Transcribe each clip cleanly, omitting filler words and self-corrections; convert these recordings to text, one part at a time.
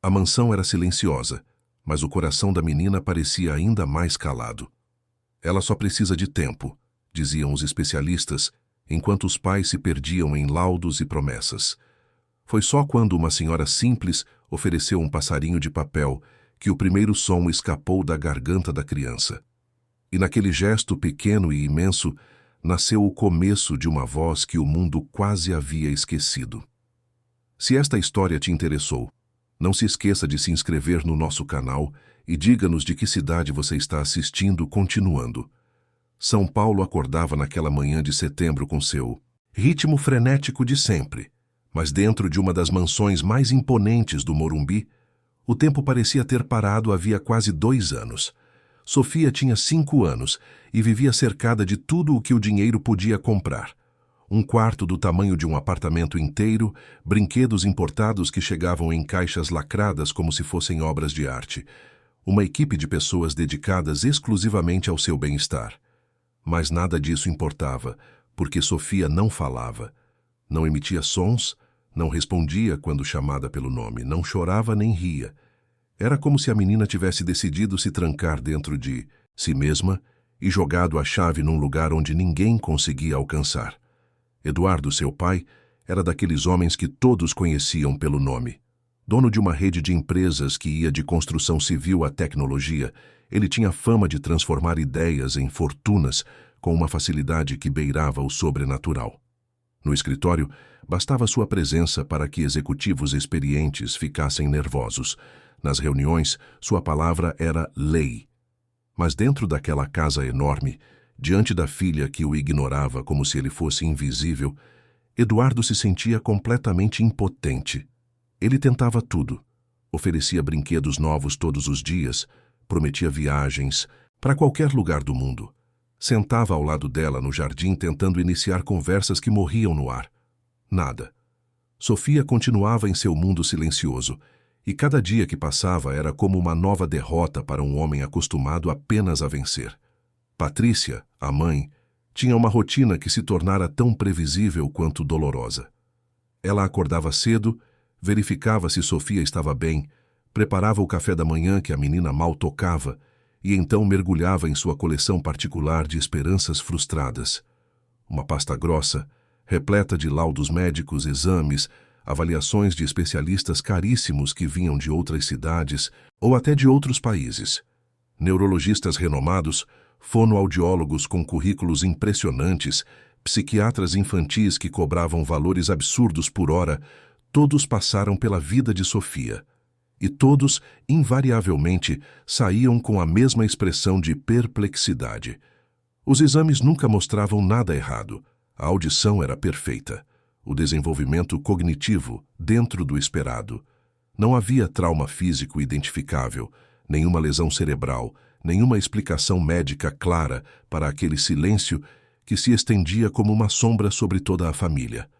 A mansão era silenciosa, mas o coração da menina parecia ainda mais calado. Ela só precisa de tempo, diziam os especialistas, enquanto os pais se perdiam em laudos e promessas. Foi só quando uma senhora simples ofereceu um passarinho de papel que o primeiro som escapou da garganta da criança. E naquele gesto pequeno e imenso, nasceu o começo de uma voz que o mundo quase havia esquecido. Se esta história te interessou, não se esqueça de se inscrever no nosso canal e diga-nos de que cidade você está assistindo continuando. São Paulo acordava naquela manhã de setembro com seu ritmo frenético de sempre, mas dentro de uma das mansões mais imponentes do Morumbi, o tempo parecia ter parado havia quase 2 anos. Sofia tinha 5 anos e vivia cercada de tudo o que o dinheiro podia comprar. Um quarto do tamanho de um apartamento inteiro, brinquedos importados que chegavam em caixas lacradas como se fossem obras de arte. Uma equipe de pessoas dedicadas exclusivamente ao seu bem-estar. Mas nada disso importava, porque Sofia não falava. Não emitia sons, não respondia quando chamada pelo nome, não chorava nem ria. Era como se a menina tivesse decidido se trancar dentro de si mesma e jogado a chave num lugar onde ninguém conseguia alcançar. Eduardo, seu pai, era daqueles homens que todos conheciam pelo nome. Dono de uma rede de empresas que ia de construção civil à tecnologia, ele tinha fama de transformar ideias em fortunas com uma facilidade que beirava o sobrenatural. No escritório, bastava sua presença para que executivos experientes ficassem nervosos. Nas reuniões, sua palavra era lei. Mas dentro daquela casa enorme, diante da filha que o ignorava como se ele fosse invisível, Eduardo se sentia completamente impotente. Ele tentava tudo. Oferecia brinquedos novos todos os dias, prometia viagens para qualquer lugar do mundo. Sentava ao lado dela no jardim tentando iniciar conversas que morriam no ar. Nada. Sofia continuava em seu mundo silencioso, e cada dia que passava era como uma nova derrota para um homem acostumado apenas a vencer. Patrícia, a mãe, tinha uma rotina que se tornara tão previsível quanto dolorosa. Ela acordava cedo, verificava se Sofia estava bem, preparava o café da manhã que a menina mal tocava e então mergulhava em sua coleção particular de esperanças frustradas. Uma pasta grossa, repleta de laudos médicos, exames, avaliações de especialistas caríssimos que vinham de outras cidades ou até de outros países. Neurologistas renomados, fonoaudiólogos com currículos impressionantes, psiquiatras infantis que cobravam valores absurdos por hora, todos passaram pela vida de Sofia. E todos, invariavelmente, saíam com a mesma expressão de perplexidade. Os exames nunca mostravam nada errado. A audição era perfeita. O desenvolvimento cognitivo, dentro do esperado. Não havia trauma físico identificável, nenhuma lesão cerebral, nenhuma explicação médica clara para aquele silêncio que se estendia como uma sombra sobre toda a família.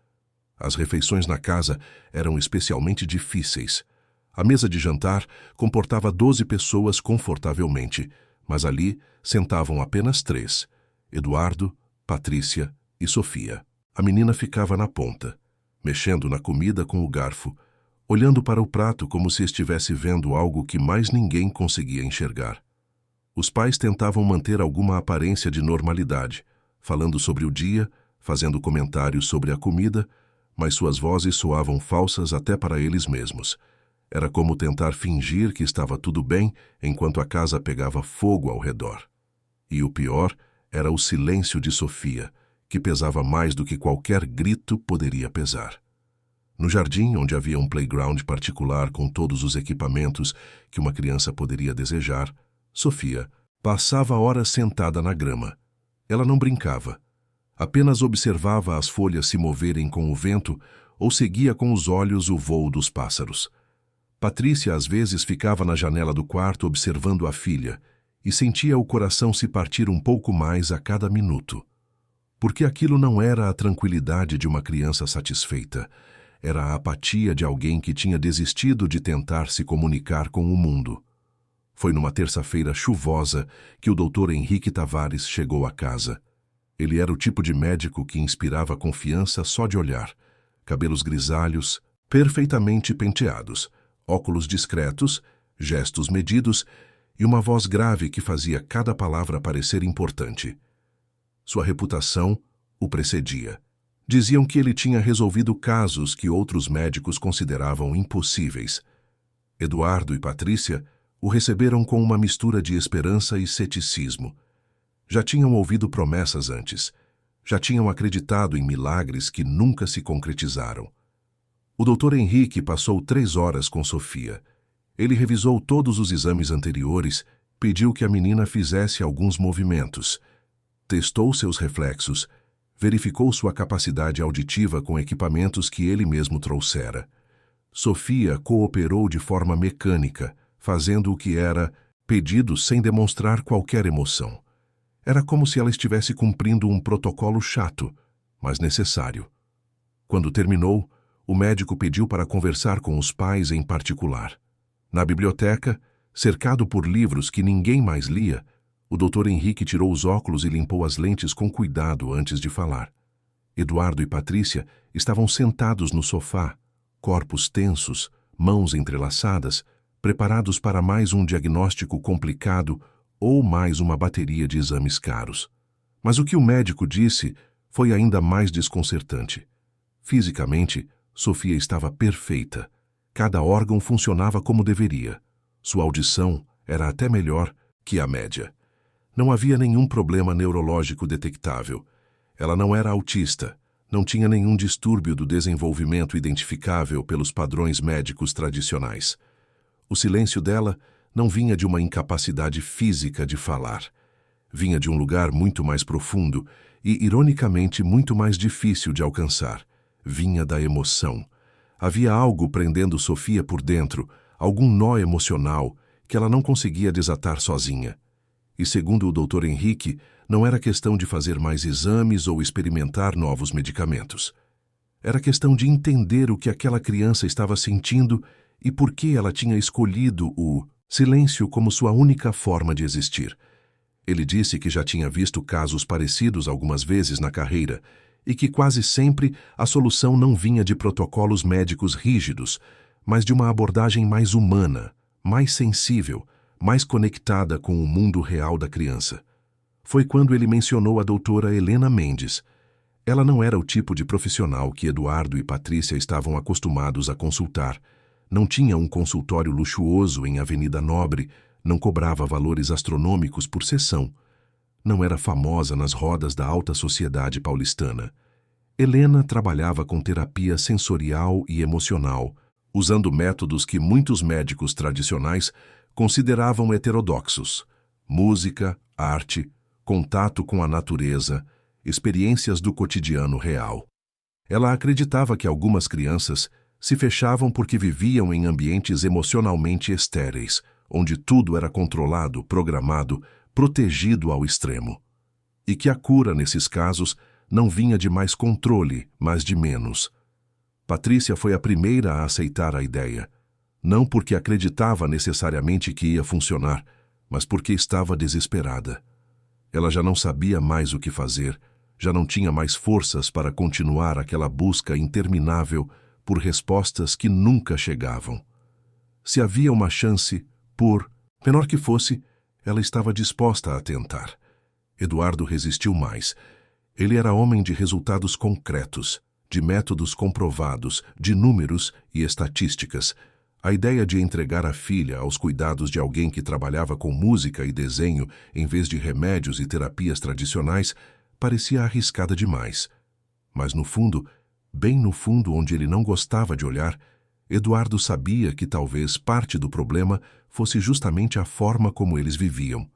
As refeições na casa eram especialmente difíceis. A mesa de jantar comportava 12 pessoas confortavelmente, mas ali sentavam apenas 3, Eduardo, Patrícia e Sofia. A menina ficava na ponta, mexendo na comida com o garfo, olhando para o prato como se estivesse vendo algo que mais ninguém conseguia enxergar. Os pais tentavam manter alguma aparência de normalidade, falando sobre o dia, fazendo comentários sobre a comida, mas suas vozes soavam falsas até para eles mesmos. Era como tentar fingir que estava tudo bem enquanto a casa pegava fogo ao redor. E o pior era o silêncio de Sofia, que pesava mais do que qualquer grito poderia pesar. No jardim, onde havia um playground particular com todos os equipamentos que uma criança poderia desejar, Sofia passava horas sentada na grama. Ela não brincava. Apenas observava as folhas se moverem com o vento ou seguia com os olhos o voo dos pássaros. Patrícia às vezes ficava na janela do quarto observando a filha e sentia o coração se partir um pouco mais a cada minuto. Porque aquilo não era a tranquilidade de uma criança satisfeita, era a apatia de alguém que tinha desistido de tentar se comunicar com o mundo. Foi numa terça-feira chuvosa que o Dr. Henrique Tavares chegou à casa. Ele era o tipo de médico que inspirava confiança só de olhar. Cabelos grisalhos, perfeitamente penteados, óculos discretos, gestos medidos e uma voz grave que fazia cada palavra parecer importante. Sua reputação o precedia. Diziam que ele tinha resolvido casos que outros médicos consideravam impossíveis. Eduardo e Patrícia o receberam com uma mistura de esperança e ceticismo. Já tinham ouvido promessas antes. Já tinham acreditado em milagres que nunca se concretizaram. O Dr. Henrique passou 3 horas com Sofia. Ele revisou todos os exames anteriores, pediu que a menina fizesse alguns movimentos, testou seus reflexos, verificou sua capacidade auditiva com equipamentos que ele mesmo trouxera. Sofia cooperou de forma mecânica, fazendo o que era pedido sem demonstrar qualquer emoção. Era como se ela estivesse cumprindo um protocolo chato, mas necessário. Quando terminou, o médico pediu para conversar com os pais em particular. Na biblioteca, cercado por livros que ninguém mais lia, o Dr. Henrique tirou os óculos e limpou as lentes com cuidado antes de falar. Eduardo e Patrícia estavam sentados no sofá, corpos tensos, mãos entrelaçadas, preparados para mais um diagnóstico complicado ou mais uma bateria de exames caros. Mas o que o médico disse foi ainda mais desconcertante. Fisicamente, Sofia estava perfeita. Cada órgão funcionava como deveria. Sua audição era até melhor que a média. Não havia nenhum problema neurológico detectável. Ela não era autista, não tinha nenhum distúrbio do desenvolvimento identificável pelos padrões médicos tradicionais. O silêncio dela não vinha de uma incapacidade física de falar. Vinha de um lugar muito mais profundo e, ironicamente, muito mais difícil de alcançar. Vinha da emoção. Havia algo prendendo Sofia por dentro, algum nó emocional que ela não conseguia desatar sozinha. E segundo o Dr. Henrique, não era questão de fazer mais exames ou experimentar novos medicamentos. Era questão de entender o que aquela criança estava sentindo e por que ela tinha escolhido o silêncio como sua única forma de existir. Ele disse que já tinha visto casos parecidos algumas vezes na carreira e que quase sempre a solução não vinha de protocolos médicos rígidos, mas de uma abordagem mais humana, mais sensível, mais conectada com o mundo real da criança. Foi quando ele mencionou a doutora Helena Mendes. Ela não era o tipo de profissional que Eduardo e Patrícia estavam acostumados a consultar. Não tinha um consultório luxuoso em Avenida Nobre, não cobrava valores astronômicos por sessão. Não era famosa nas rodas da alta sociedade paulistana. Helena trabalhava com terapia sensorial e emocional, usando métodos que muitos médicos tradicionais consideravam heterodoxos: música, arte, contato com a natureza, experiências do cotidiano real. Ela acreditava que algumas crianças se fechavam porque viviam em ambientes emocionalmente estéreis, onde tudo era controlado, programado, protegido ao extremo. E que a cura, nesses casos, não vinha de mais controle, mas de menos. Patrícia foi a primeira a aceitar a ideia, não porque acreditava necessariamente que ia funcionar, mas porque estava desesperada. Ela já não sabia mais o que fazer, já não tinha mais forças para continuar aquela busca interminável por respostas que nunca chegavam. Se havia uma chance, por menor que fosse, ela estava disposta a tentar. Eduardo resistiu mais. Ele era homem de resultados concretos, de métodos comprovados, de números e estatísticas. A ideia de entregar a filha aos cuidados de alguém que trabalhava com música e desenho em vez de remédios e terapias tradicionais parecia arriscada demais. Mas no fundo, bem no fundo onde ele não gostava de olhar, Eduardo sabia que talvez parte do problema fosse justamente a forma como eles viviam,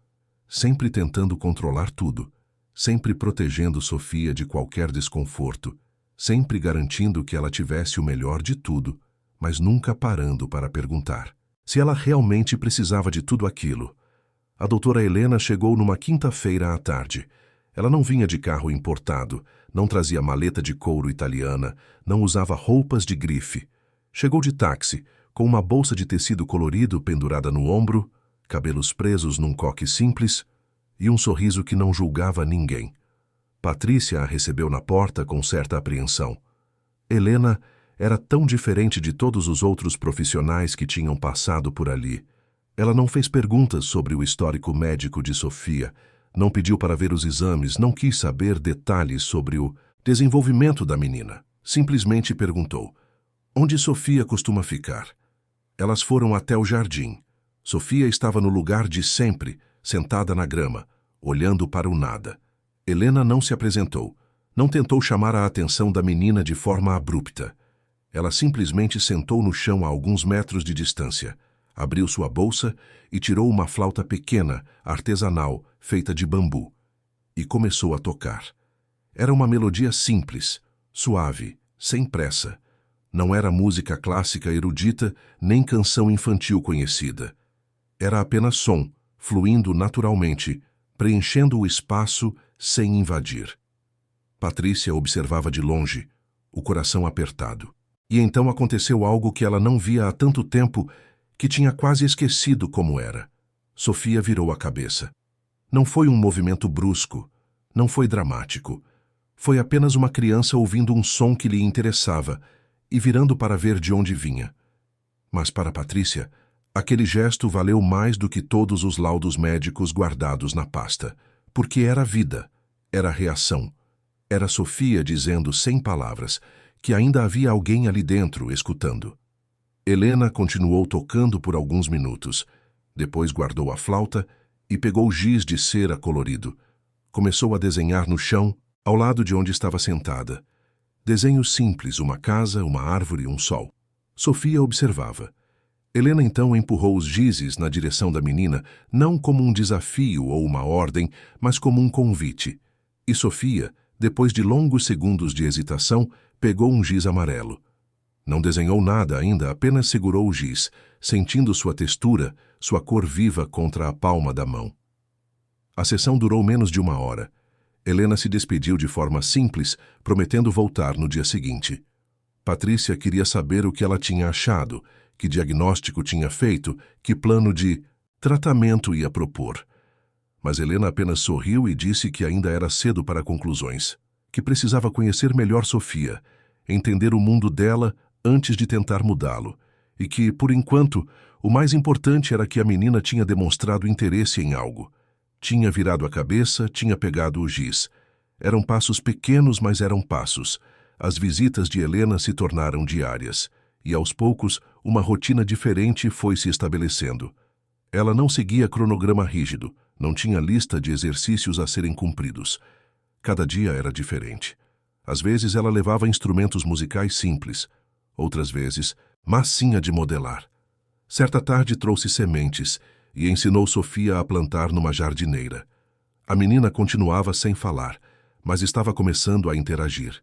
sempre tentando controlar tudo, sempre protegendo Sofia de qualquer desconforto, sempre garantindo que ela tivesse o melhor de tudo, mas nunca parando para perguntar se ela realmente precisava de tudo aquilo. A doutora Helena chegou numa quinta-feira à tarde. Ela não vinha de carro importado, não trazia maleta de couro italiana, não usava roupas de grife. Chegou de táxi, com uma bolsa de tecido colorido pendurada no ombro, cabelos presos num coque simples e um sorriso que não julgava ninguém. Patrícia a recebeu na porta com certa apreensão. Helena Era tão diferente de todos os outros profissionais que tinham passado por ali. Ela não fez perguntas sobre o histórico médico de Sofia, não pediu para ver os exames, não quis saber detalhes sobre o desenvolvimento da menina. Simplesmente perguntou: onde Sofia costuma ficar? Elas foram até o jardim. Sofia estava no lugar de sempre, sentada na grama, olhando para o nada. Helena não se apresentou. Não tentou chamar a atenção da menina de forma abrupta. Ela simplesmente sentou no chão a alguns metros de distância, abriu sua bolsa e tirou uma flauta pequena, artesanal, feita de bambu, e começou a tocar. Era uma melodia simples, suave, sem pressa. Não era música clássica erudita, nem canção infantil conhecida. Era apenas som, fluindo naturalmente, preenchendo o espaço sem invadir. Patrícia observava de longe, o coração apertado. E então aconteceu algo que ela não via há tanto tempo que tinha quase esquecido como era. Sofia virou a cabeça. Não foi um movimento brusco, não foi dramático. Foi apenas uma criança ouvindo um som que lhe interessava e virando para ver de onde vinha. Mas para Patrícia, aquele gesto valeu mais do que todos os laudos médicos guardados na pasta, porque era vida, era reação. Era Sofia dizendo sem palavras que ainda havia alguém ali dentro escutando. Helena continuou tocando por alguns minutos. Depois guardou a flauta e pegou giz de cera colorido. Começou a desenhar no chão, ao lado de onde estava sentada. Desenhos simples, uma casa, uma árvore, um sol. Sofia observava. Helena então empurrou os gizes na direção da menina, não como um desafio ou uma ordem, mas como um convite. E Sofia, depois de longos segundos de hesitação, pegou um giz amarelo. Não desenhou nada ainda, apenas segurou o giz, sentindo sua textura, sua cor viva contra a palma da mão. A sessão durou menos de 1 hora. Helena se despediu de forma simples, prometendo voltar no dia seguinte. Patrícia queria saber o que ela tinha achado, que diagnóstico tinha feito, que plano de tratamento ia propor. Mas Helena apenas sorriu e disse que ainda era cedo para conclusões, que precisava conhecer melhor Sofia, entender o mundo dela antes de tentar mudá-lo, e que, por enquanto, o mais importante era que a menina tinha demonstrado interesse em algo. Tinha virado a cabeça, tinha pegado o giz. Eram passos pequenos, mas eram passos. As visitas de Helena se tornaram diárias, e aos poucos uma rotina diferente foi se estabelecendo. Ela não seguia cronograma rígido, não tinha lista de exercícios a serem cumpridos. Cada dia era diferente. Às vezes ela levava instrumentos musicais simples, outras vezes massinha de modelar. Certa tarde trouxe sementes e ensinou Sofia a plantar numa jardineira. A menina continuava sem falar, mas estava começando a interagir.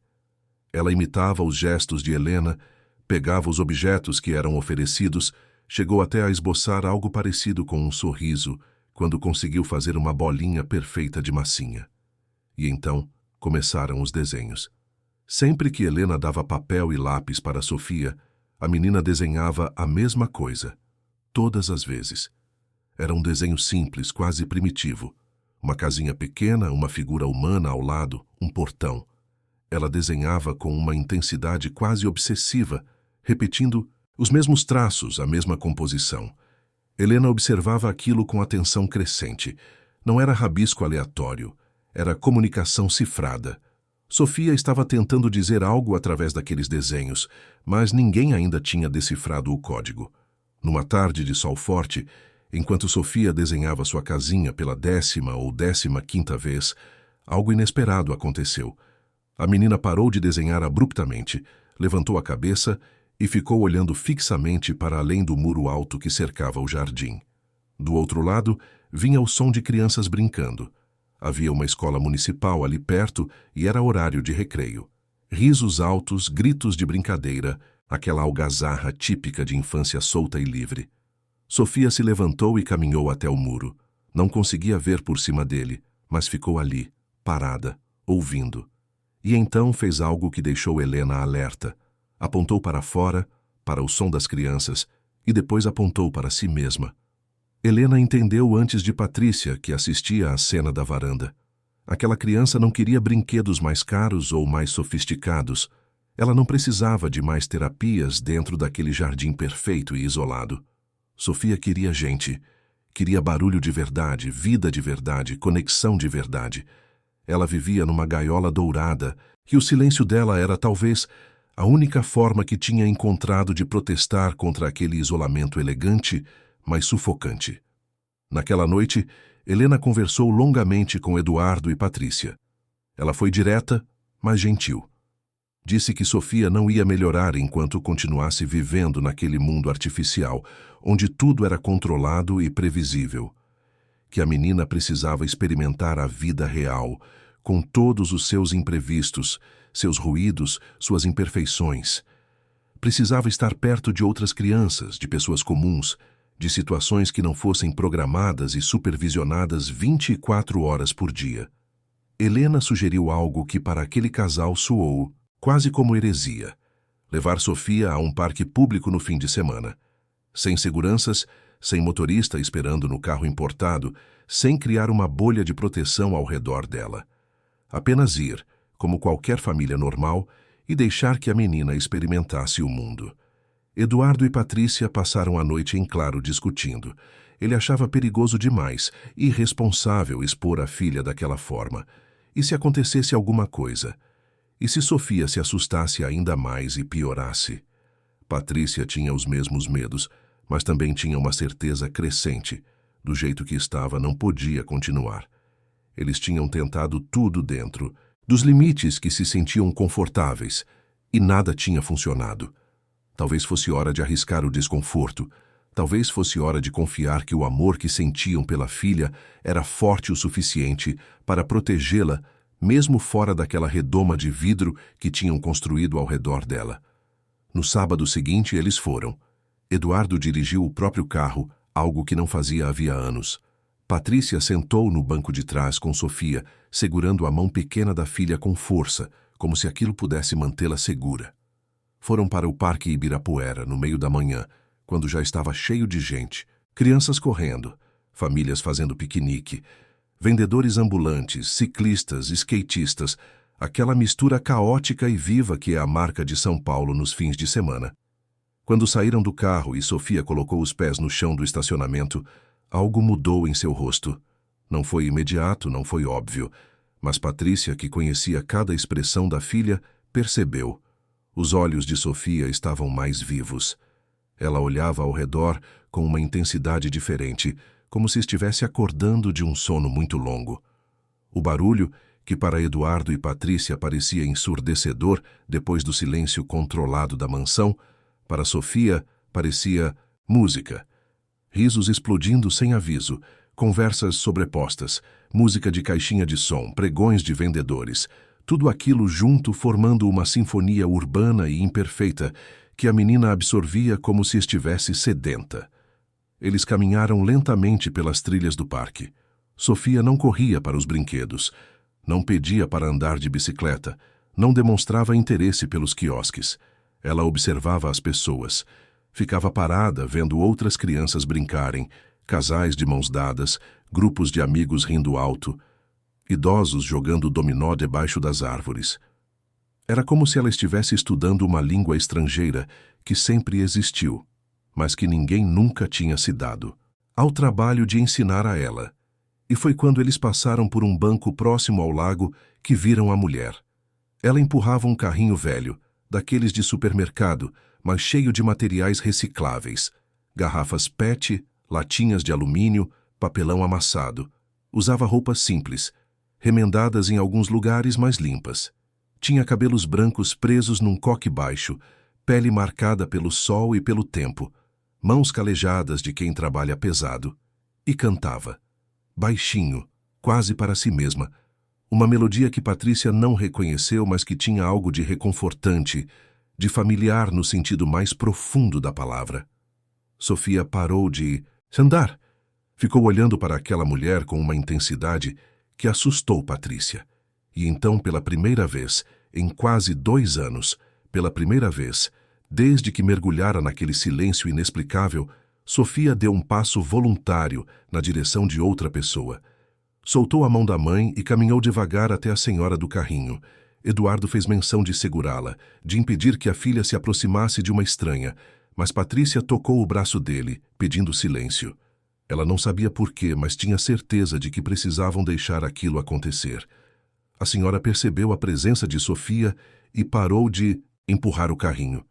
Ela imitava os gestos de Helena, pegava os objetos que eram oferecidos, chegou até a esboçar algo parecido com um sorriso, quando conseguiu fazer uma bolinha perfeita de massinha. E então começaram os desenhos. Sempre que Helena dava papel e lápis para Sofia, a menina desenhava a mesma coisa, todas as vezes. Era um desenho simples, quase primitivo. Uma casinha pequena, uma figura humana ao lado, um portão. Ela desenhava com uma intensidade quase obsessiva, repetindo os mesmos traços, a mesma composição. Helena observava aquilo com atenção crescente. Não era rabisco aleatório, era comunicação cifrada. Sofia estava tentando dizer algo através daqueles desenhos, mas ninguém ainda tinha decifrado o código. Numa tarde de sol forte, enquanto Sofia desenhava sua casinha pela 10ª ou 15ª vez, algo inesperado aconteceu. A menina parou de desenhar abruptamente, levantou a cabeça e ficou olhando fixamente para além do muro alto que cercava o jardim. Do outro lado, vinha o som de crianças brincando. Havia uma escola municipal ali perto e era horário de recreio. Risos altos, gritos de brincadeira, aquela algazarra típica de infância solta e livre. Sofia se levantou e caminhou até o muro. Não conseguia ver por cima dele, mas ficou ali, parada, ouvindo. E então fez algo que deixou Helena alerta. Apontou para fora, para o som das crianças, e depois apontou para si mesma. Helena entendeu antes de Patrícia, que assistia à cena da varanda. Aquela criança não queria brinquedos mais caros ou mais sofisticados. Ela não precisava de mais terapias dentro daquele jardim perfeito e isolado. Sofia queria gente. Queria barulho de verdade, vida de verdade, conexão de verdade. Ela vivia numa gaiola dourada e o silêncio dela era talvez a única forma que tinha encontrado de protestar contra aquele isolamento elegante, mas sufocante. Naquela noite, Helena conversou longamente com Eduardo e Patrícia. Ela foi direta, mas gentil. Disse que Sofia não ia melhorar enquanto continuasse vivendo naquele mundo artificial, onde tudo era controlado e previsível. Que a menina precisava experimentar a vida real, com todos os seus imprevistos, seus ruídos, suas imperfeições. Precisava estar perto de outras crianças, de pessoas comuns, de situações que não fossem programadas e supervisionadas 24 horas por dia. Helena sugeriu algo que para aquele casal soou quase como heresia: levar Sofia a um parque público no fim de semana. Sem seguranças, sem motorista esperando no carro importado, sem criar uma bolha de proteção ao redor dela. Apenas ir, como qualquer família normal, e deixar que a menina experimentasse o mundo. Eduardo e Patrícia passaram a noite em claro discutindo. Ele achava perigoso demais, irresponsável expor a filha daquela forma. E se acontecesse alguma coisa? E se Sofia se assustasse ainda mais e piorasse? Patrícia tinha os mesmos medos, mas também tinha uma certeza crescente. Do jeito que estava, não podia continuar. Eles tinham tentado tudo dentro dos limites que se sentiam confortáveis, e nada tinha funcionado. Talvez fosse hora de arriscar o desconforto. Talvez fosse hora de confiar que o amor que sentiam pela filha era forte o suficiente para protegê-la, mesmo fora daquela redoma de vidro que tinham construído ao redor dela. No sábado seguinte, eles foram. Eduardo dirigiu o próprio carro, algo que não fazia havia anos. Patrícia sentou no banco de trás com Sofia, segurando a mão pequena da filha com força, como se aquilo pudesse mantê-la segura. Foram para o Parque Ibirapuera, no meio da manhã, quando já estava cheio de gente, crianças correndo, famílias fazendo piquenique, vendedores ambulantes, ciclistas, skatistas, aquela mistura caótica e viva que é a marca de São Paulo nos fins de semana. Quando saíram do carro e Sofia colocou os pés no chão do estacionamento, algo mudou em seu rosto. Não foi imediato, não foi óbvio, mas Patrícia, que conhecia cada expressão da filha, percebeu. Os olhos de Sofia estavam mais vivos. Ela olhava ao redor com uma intensidade diferente, como se estivesse acordando de um sono muito longo. O barulho, que para Eduardo e Patrícia parecia ensurdecedor depois do silêncio controlado da mansão, para Sofia parecia música. Risos explodindo sem aviso, conversas sobrepostas, música de caixinha de som, pregões de vendedores, tudo aquilo junto formando uma sinfonia urbana e imperfeita que a menina absorvia como se estivesse sedenta. Eles caminharam lentamente pelas trilhas do parque. Sofia não corria para os brinquedos, não pedia para andar de bicicleta, não demonstrava interesse pelos quiosques. Ela observava as pessoas. Ficava parada vendo outras crianças brincarem, casais de mãos dadas, grupos de amigos rindo alto, idosos jogando dominó debaixo das árvores. Era como se ela estivesse estudando uma língua estrangeira que sempre existiu, mas que ninguém nunca tinha se dado ao trabalho de ensinar a ela. E foi quando eles passaram por um banco próximo ao lago que viram a mulher. Ela empurrava um carrinho velho, daqueles de supermercado, mas cheio de materiais recicláveis, garrafas PET, latinhas de alumínio, papelão amassado. Usava roupas simples, remendadas em alguns lugares, mas limpas. Tinha cabelos brancos presos num coque baixo, pele marcada pelo sol e pelo tempo, mãos calejadas de quem trabalha pesado. E cantava, baixinho, quase para si mesma, uma melodia que Patrícia não reconheceu, mas que tinha algo de reconfortante, de familiar no sentido mais profundo da palavra. Sofia parou de andar. Ficou olhando para aquela mulher com uma intensidade que assustou Patrícia. E então, pela primeira vez, em quase 2 anos, pela primeira vez, desde que mergulhara naquele silêncio inexplicável, Sofia deu um passo voluntário na direção de outra pessoa. Soltou a mão da mãe e caminhou devagar até a senhora do carrinho. Eduardo fez menção de segurá-la, de impedir que a filha se aproximasse de uma estranha, mas Patrícia tocou o braço dele, pedindo silêncio. Ela não sabia por quê, mas tinha certeza de que precisavam deixar aquilo acontecer. A senhora percebeu a presença de Sofia e parou de empurrar o carrinho.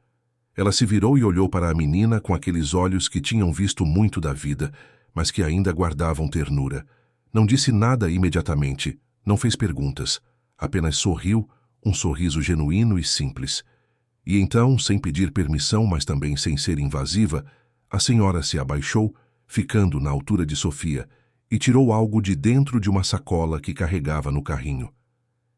Ela se virou e olhou para a menina com aqueles olhos que tinham visto muito da vida, mas que ainda guardavam ternura. Não disse nada imediatamente, não fez perguntas, apenas sorriu, um sorriso genuíno e simples. E então, sem pedir permissão, mas também sem ser invasiva, a senhora se abaixou, ficando na altura de Sofia, e tirou algo de dentro de uma sacola que carregava no carrinho.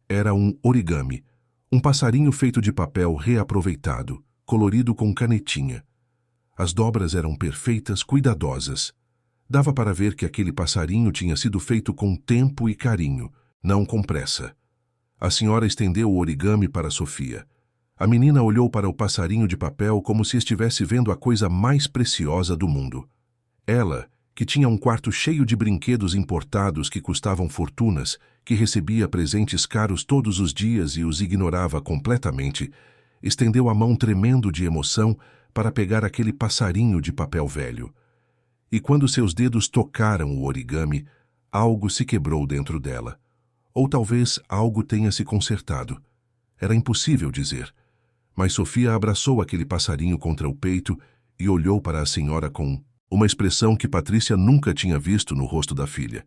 Era um origami, um passarinho feito de papel reaproveitado, colorido com canetinha. As dobras eram perfeitas, cuidadosas. Dava para ver que aquele passarinho tinha sido feito com tempo e carinho, não com pressa. A senhora estendeu o origami para Sofia. A menina olhou para o passarinho de papel como se estivesse vendo a coisa mais preciosa do mundo. Ela, que tinha um quarto cheio de brinquedos importados que custavam fortunas, que recebia presentes caros todos os dias e os ignorava completamente, estendeu a mão tremendo de emoção para pegar aquele passarinho de papel velho. E quando seus dedos tocaram o origami, algo se quebrou dentro dela. Ou talvez algo tenha se consertado. Era impossível dizer. Mas Sofia abraçou aquele passarinho contra o peito e olhou para a senhora com uma expressão que Patrícia nunca tinha visto no rosto da filha.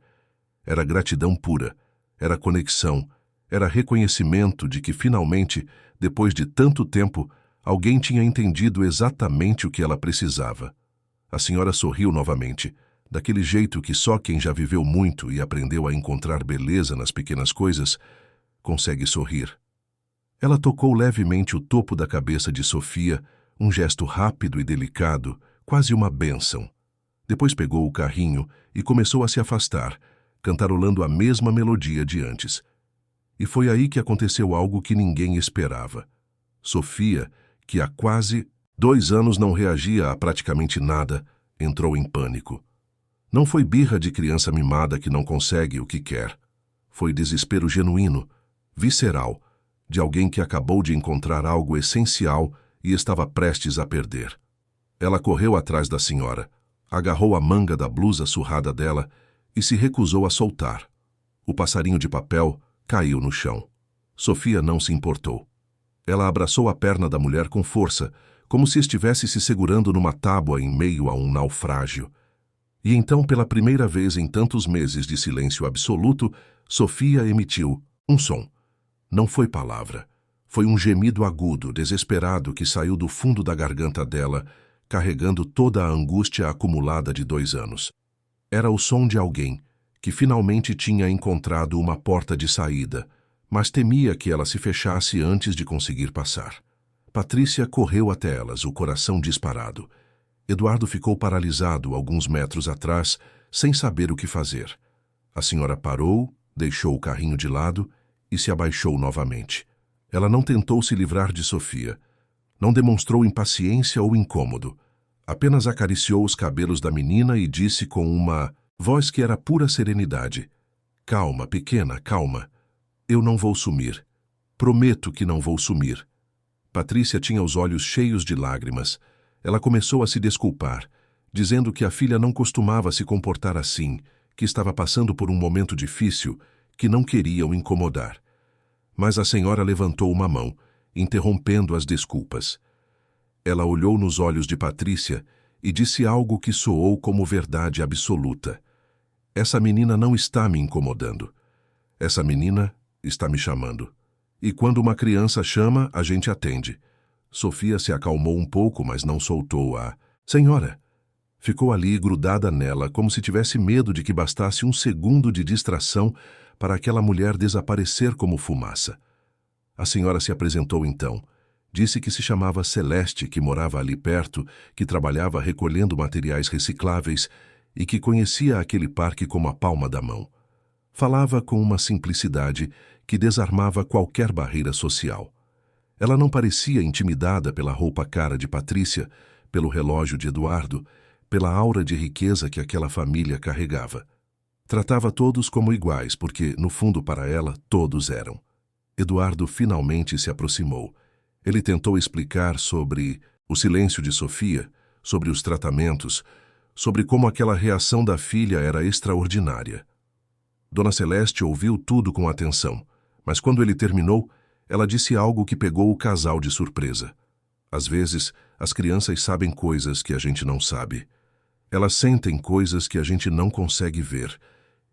Era gratidão pura, era conexão, era reconhecimento de que finalmente, depois de tanto tempo, alguém tinha entendido exatamente o que ela precisava. A senhora sorriu novamente, daquele jeito que só quem já viveu muito e aprendeu a encontrar beleza nas pequenas coisas consegue sorrir. Ela tocou levemente o topo da cabeça de Sofia, um gesto rápido e delicado, quase uma bênção. Depois pegou o carrinho e começou a se afastar, cantarolando a mesma melodia de antes. E foi aí que aconteceu algo que ninguém esperava. Sofia, que há quase 2 anos não reagia a praticamente nada, entrou em pânico. Não foi birra de criança mimada que não consegue o que quer. Foi desespero genuíno, visceral, de alguém que acabou de encontrar algo essencial e estava prestes a perder. Ela correu atrás da senhora, agarrou a manga da blusa surrada dela e se recusou a soltar. O passarinho de papel caiu no chão. Sofia não se importou. Ela abraçou a perna da mulher com força, como se estivesse se segurando numa tábua em meio a um naufrágio. E então, pela primeira vez em tantos meses de silêncio absoluto, Sofia emitiu um som. Não foi palavra. Foi um gemido agudo, desesperado, que saiu do fundo da garganta dela, carregando toda a angústia acumulada de 2 anos. Era o som de alguém que finalmente tinha encontrado uma porta de saída, mas temia que ela se fechasse antes de conseguir passar. Patrícia correu até elas, o coração disparado. Eduardo ficou paralisado alguns metros atrás, sem saber o que fazer. A senhora parou, deixou o carrinho de lado e se abaixou novamente. Ela não tentou se livrar de Sofia. Não demonstrou impaciência ou incômodo. Apenas acariciou os cabelos da menina e disse com uma voz que era pura serenidade: "Calma, pequena, calma. Eu não vou sumir. Prometo que não vou sumir." Patrícia tinha os olhos cheios de lágrimas. Ela começou a se desculpar, dizendo que a filha não costumava se comportar assim, que estava passando por um momento difícil, que não queria o incomodar. Mas a senhora levantou uma mão, interrompendo as desculpas. Ela olhou nos olhos de Patrícia e disse algo que soou como verdade absoluta. "Essa menina não está me incomodando. Essa menina está me chamando. E quando uma criança chama, a gente atende." Sofia se acalmou um pouco, mas não soltou a "senhora." Ficou ali grudada nela, como se tivesse medo de que bastasse um segundo de distração para aquela mulher desaparecer como fumaça. A senhora se apresentou então. Disse que se chamava Celeste, que morava ali perto, que trabalhava recolhendo materiais recicláveis e que conhecia aquele parque como a palma da mão. Falava com uma simplicidade que desarmava qualquer barreira social. Ela não parecia intimidada pela roupa cara de Patrícia, pelo relógio de Eduardo, pela aura de riqueza que aquela família carregava. Tratava todos como iguais, porque, no fundo, para ela, todos eram. Eduardo finalmente se aproximou. Ele tentou explicar sobre o silêncio de Sofia, sobre os tratamentos, sobre como aquela reação da filha era extraordinária. Dona Celeste ouviu tudo com atenção, mas quando ele terminou, ela disse algo que pegou o casal de surpresa. Às vezes, as crianças sabem coisas que a gente não sabe. Elas sentem coisas que a gente não consegue ver.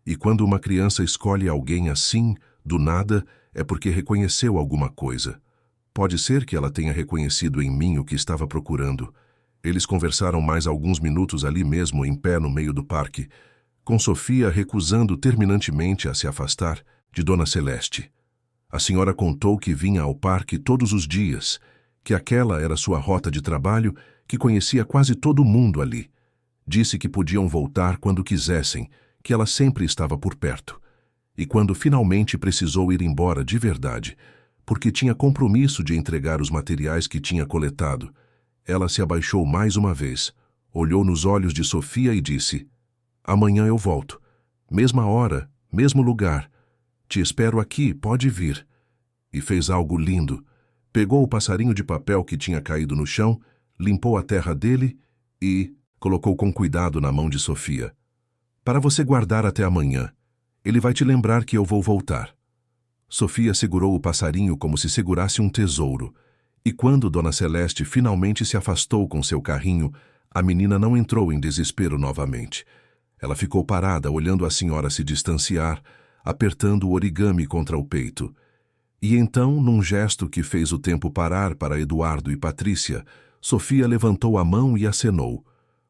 E quando uma criança escolhe alguém assim, do nada, é porque reconheceu alguma coisa. Pode ser que ela tenha reconhecido em mim o que estava procurando. Eles conversaram mais alguns minutos ali mesmo, em pé no meio do parque, com Sofia recusando terminantemente a se afastar de Dona Celeste. A senhora contou que vinha ao parque todos os dias, que aquela era sua rota de trabalho, que conhecia quase todo mundo ali. Disse que podiam voltar quando quisessem, que ela sempre estava por perto. E quando finalmente precisou ir embora de verdade, porque tinha compromisso de entregar os materiais que tinha coletado, ela se abaixou mais uma vez, olhou nos olhos de Sofia e disse: "Amanhã eu volto. Mesma hora, mesmo lugar. Te espero aqui, pode vir." E fez algo lindo. Pegou o passarinho de papel que tinha caído no chão, limpou a terra dele e colocou com cuidado na mão de Sofia. "Para você guardar até amanhã. Ele vai te lembrar que eu vou voltar." Sofia segurou o passarinho como se segurasse um tesouro. E quando Dona Celeste finalmente se afastou com seu carrinho, a menina não entrou em desespero novamente. Ela ficou parada, olhando a senhora se distanciar, apertando o origami contra o peito. E então, num gesto que fez o tempo parar para Eduardo e Patrícia, Sofia levantou a mão e acenou.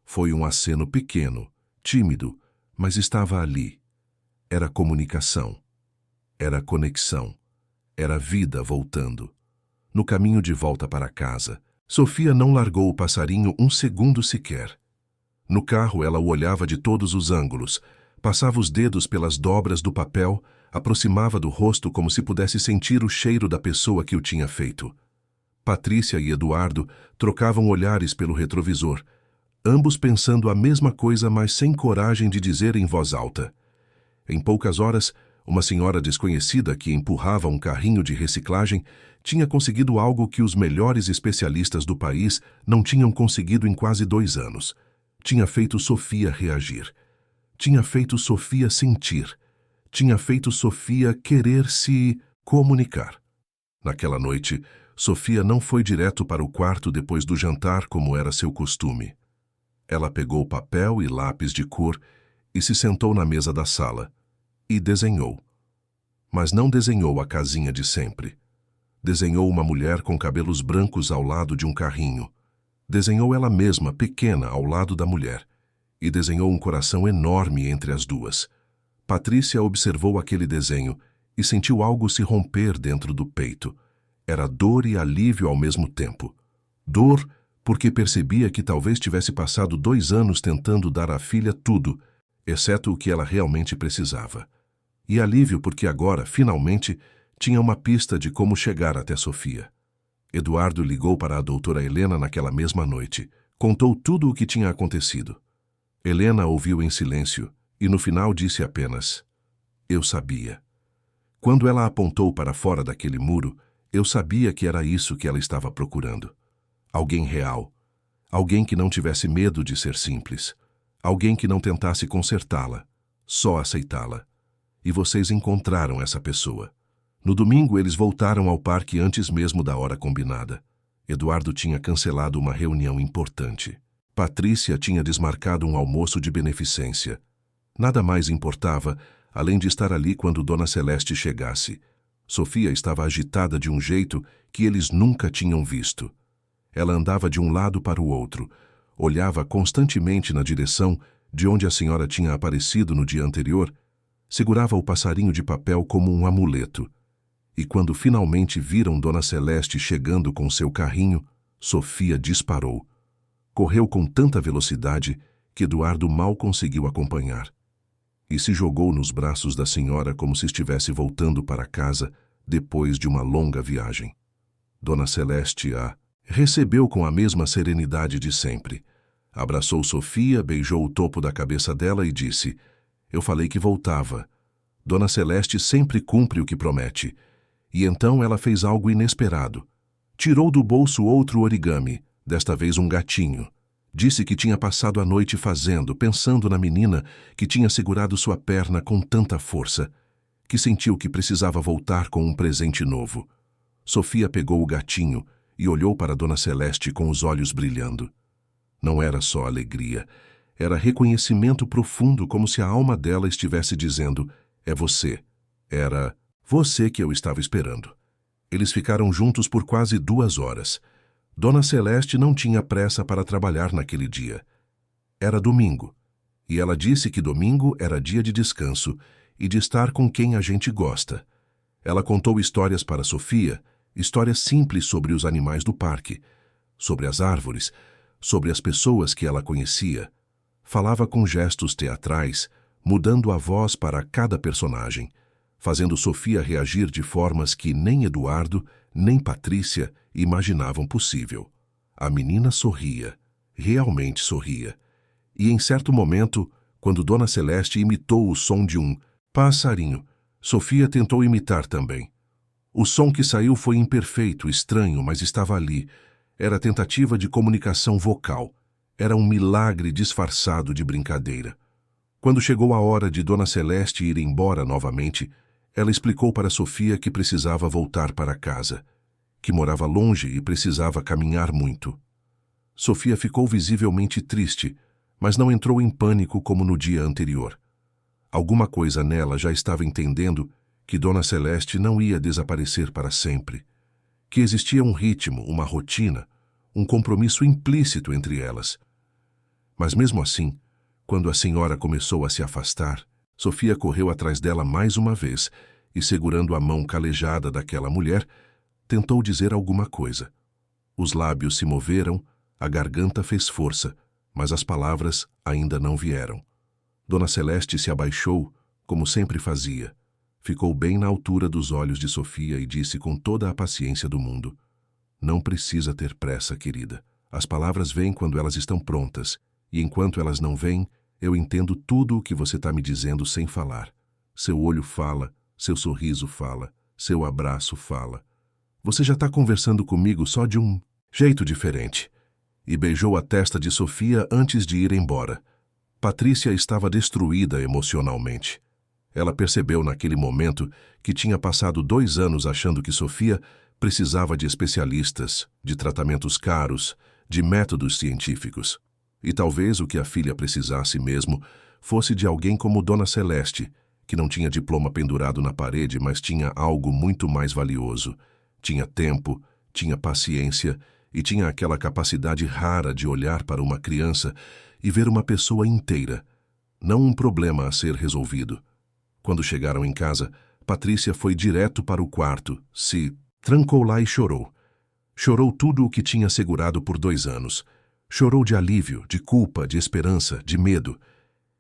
Foi um aceno pequeno, tímido, mas estava ali. Era comunicação. Era conexão. Era vida voltando. No caminho de volta para casa, Sofia não largou o passarinho um segundo sequer. No carro, ela o olhava de todos os ângulos, passava os dedos pelas dobras do papel, aproximava do rosto como se pudesse sentir o cheiro da pessoa que o tinha feito. Patrícia e Eduardo trocavam olhares pelo retrovisor, ambos pensando a mesma coisa, mas sem coragem de dizer em voz alta. Em poucas horas, uma senhora desconhecida que empurrava um carrinho de reciclagem tinha conseguido algo que os melhores especialistas do país não tinham conseguido em quase 2 anos. Tinha feito Sofia reagir. Tinha feito Sofia sentir. Tinha feito Sofia querer se comunicar. Naquela noite, Sofia não foi direto para o quarto depois do jantar como era seu costume. Ela pegou papel e lápis de cor e se sentou na mesa da sala. E desenhou. Mas não desenhou a casinha de sempre. Desenhou uma mulher com cabelos brancos ao lado de um carrinho. Desenhou ela mesma, pequena, ao lado da mulher. E desenhou um coração enorme entre as duas. Patrícia observou aquele desenho e sentiu algo se romper dentro do peito. Era dor e alívio ao mesmo tempo. Dor porque percebia que talvez tivesse passado 2 anos tentando dar à filha tudo, exceto o que ela realmente precisava. E alívio porque agora, finalmente, tinha uma pista de como chegar até Sofia. Eduardo ligou para a doutora Helena naquela mesma noite. Contou tudo o que tinha acontecido. Helena ouviu em silêncio e no final disse apenas: "Eu sabia." Quando ela apontou para fora daquele muro, eu sabia que era isso que ela estava procurando. Alguém real. Alguém que não tivesse medo de ser simples. Alguém que não tentasse consertá-la, só aceitá-la. E vocês encontraram essa pessoa. No domingo, eles voltaram ao parque antes mesmo da hora combinada. Eduardo tinha cancelado uma reunião importante. Patrícia tinha desmarcado um almoço de beneficência. Nada mais importava, além de estar ali quando Dona Celeste chegasse. Sofia estava agitada de um jeito que eles nunca tinham visto. Ela andava de um lado para o outro, olhava constantemente na direção de onde a senhora tinha aparecido no dia anterior, segurava o passarinho de papel como um amuleto. E quando finalmente viram Dona Celeste chegando com seu carrinho, Sofia disparou. Correu com tanta velocidade que Eduardo mal conseguiu acompanhar. E se jogou nos braços da senhora como se estivesse voltando para casa depois de uma longa viagem. Dona Celeste a recebeu com a mesma serenidade de sempre. Abraçou Sofia, beijou o topo da cabeça dela e disse: "Eu falei que voltava. Dona Celeste sempre cumpre o que promete. E então ela fez algo inesperado. Tirou do bolso outro origami, desta vez um gatinho. Disse que tinha passado a noite fazendo, pensando na menina que tinha segurado sua perna com tanta força, que sentiu que precisava voltar com um presente novo. Sofia pegou o gatinho e olhou para Dona Celeste com os olhos brilhando. Não era só alegria, era reconhecimento profundo, como se a alma dela estivesse dizendo: é você. Era você que eu estava esperando. Eles ficaram juntos por quase 2 horas. Dona Celeste não tinha pressa para trabalhar naquele dia. Era domingo, e ela disse que domingo era dia de descanso e de estar com quem a gente gosta. Ela contou histórias para Sofia, histórias simples sobre os animais do parque, sobre as árvores, sobre as pessoas que ela conhecia. Falava com gestos teatrais, mudando a voz para cada personagem, fazendo Sofia reagir de formas que nem Eduardo, nem Patrícia imaginavam possível. A menina sorria, realmente sorria. E em certo momento, quando Dona Celeste imitou o som de um passarinho, Sofia tentou imitar também. O som que saiu foi imperfeito, estranho, mas estava ali. Era tentativa de comunicação vocal. Era um milagre disfarçado de brincadeira. Quando chegou a hora de Dona Celeste ir embora novamente, ela explicou para Sofia que precisava voltar para casa, que morava longe e precisava caminhar muito. Sofia ficou visivelmente triste, mas não entrou em pânico como no dia anterior. Alguma coisa nela já estava entendendo que Dona Celeste não ia desaparecer para sempre, que existia um ritmo, uma rotina, um compromisso implícito entre elas. Mas mesmo assim, quando a senhora começou a se afastar, Sofia correu atrás dela mais uma vez e, segurando a mão calejada daquela mulher, tentou dizer alguma coisa. Os lábios se moveram, a garganta fez força, mas as palavras ainda não vieram. Dona Celeste se abaixou, como sempre fazia. Ficou bem na altura dos olhos de Sofia e disse com toda a paciência do mundo: não precisa ter pressa, querida. As palavras vêm quando elas estão prontas, e enquanto elas não vêm, eu entendo tudo o que você está me dizendo sem falar. Seu olho fala, seu sorriso fala, seu abraço fala. Você já está conversando comigo só de um jeito diferente. E beijou a testa de Sofia antes de ir embora. Patrícia estava destruída emocionalmente. Ela percebeu naquele momento que tinha passado 2 anos achando que Sofia precisava de especialistas, de tratamentos caros, de métodos científicos. E talvez o que a filha precisasse mesmo fosse de alguém como Dona Celeste, que não tinha diploma pendurado na parede, mas tinha algo muito mais valioso. Tinha tempo, tinha paciência e tinha aquela capacidade rara de olhar para uma criança e ver uma pessoa inteira, não um problema a ser resolvido. Quando chegaram em casa, Patrícia foi direto para o quarto, se trancou lá e chorou. Chorou tudo o que tinha segurado por 2 anos. Chorou de alívio, de culpa, de esperança, de medo.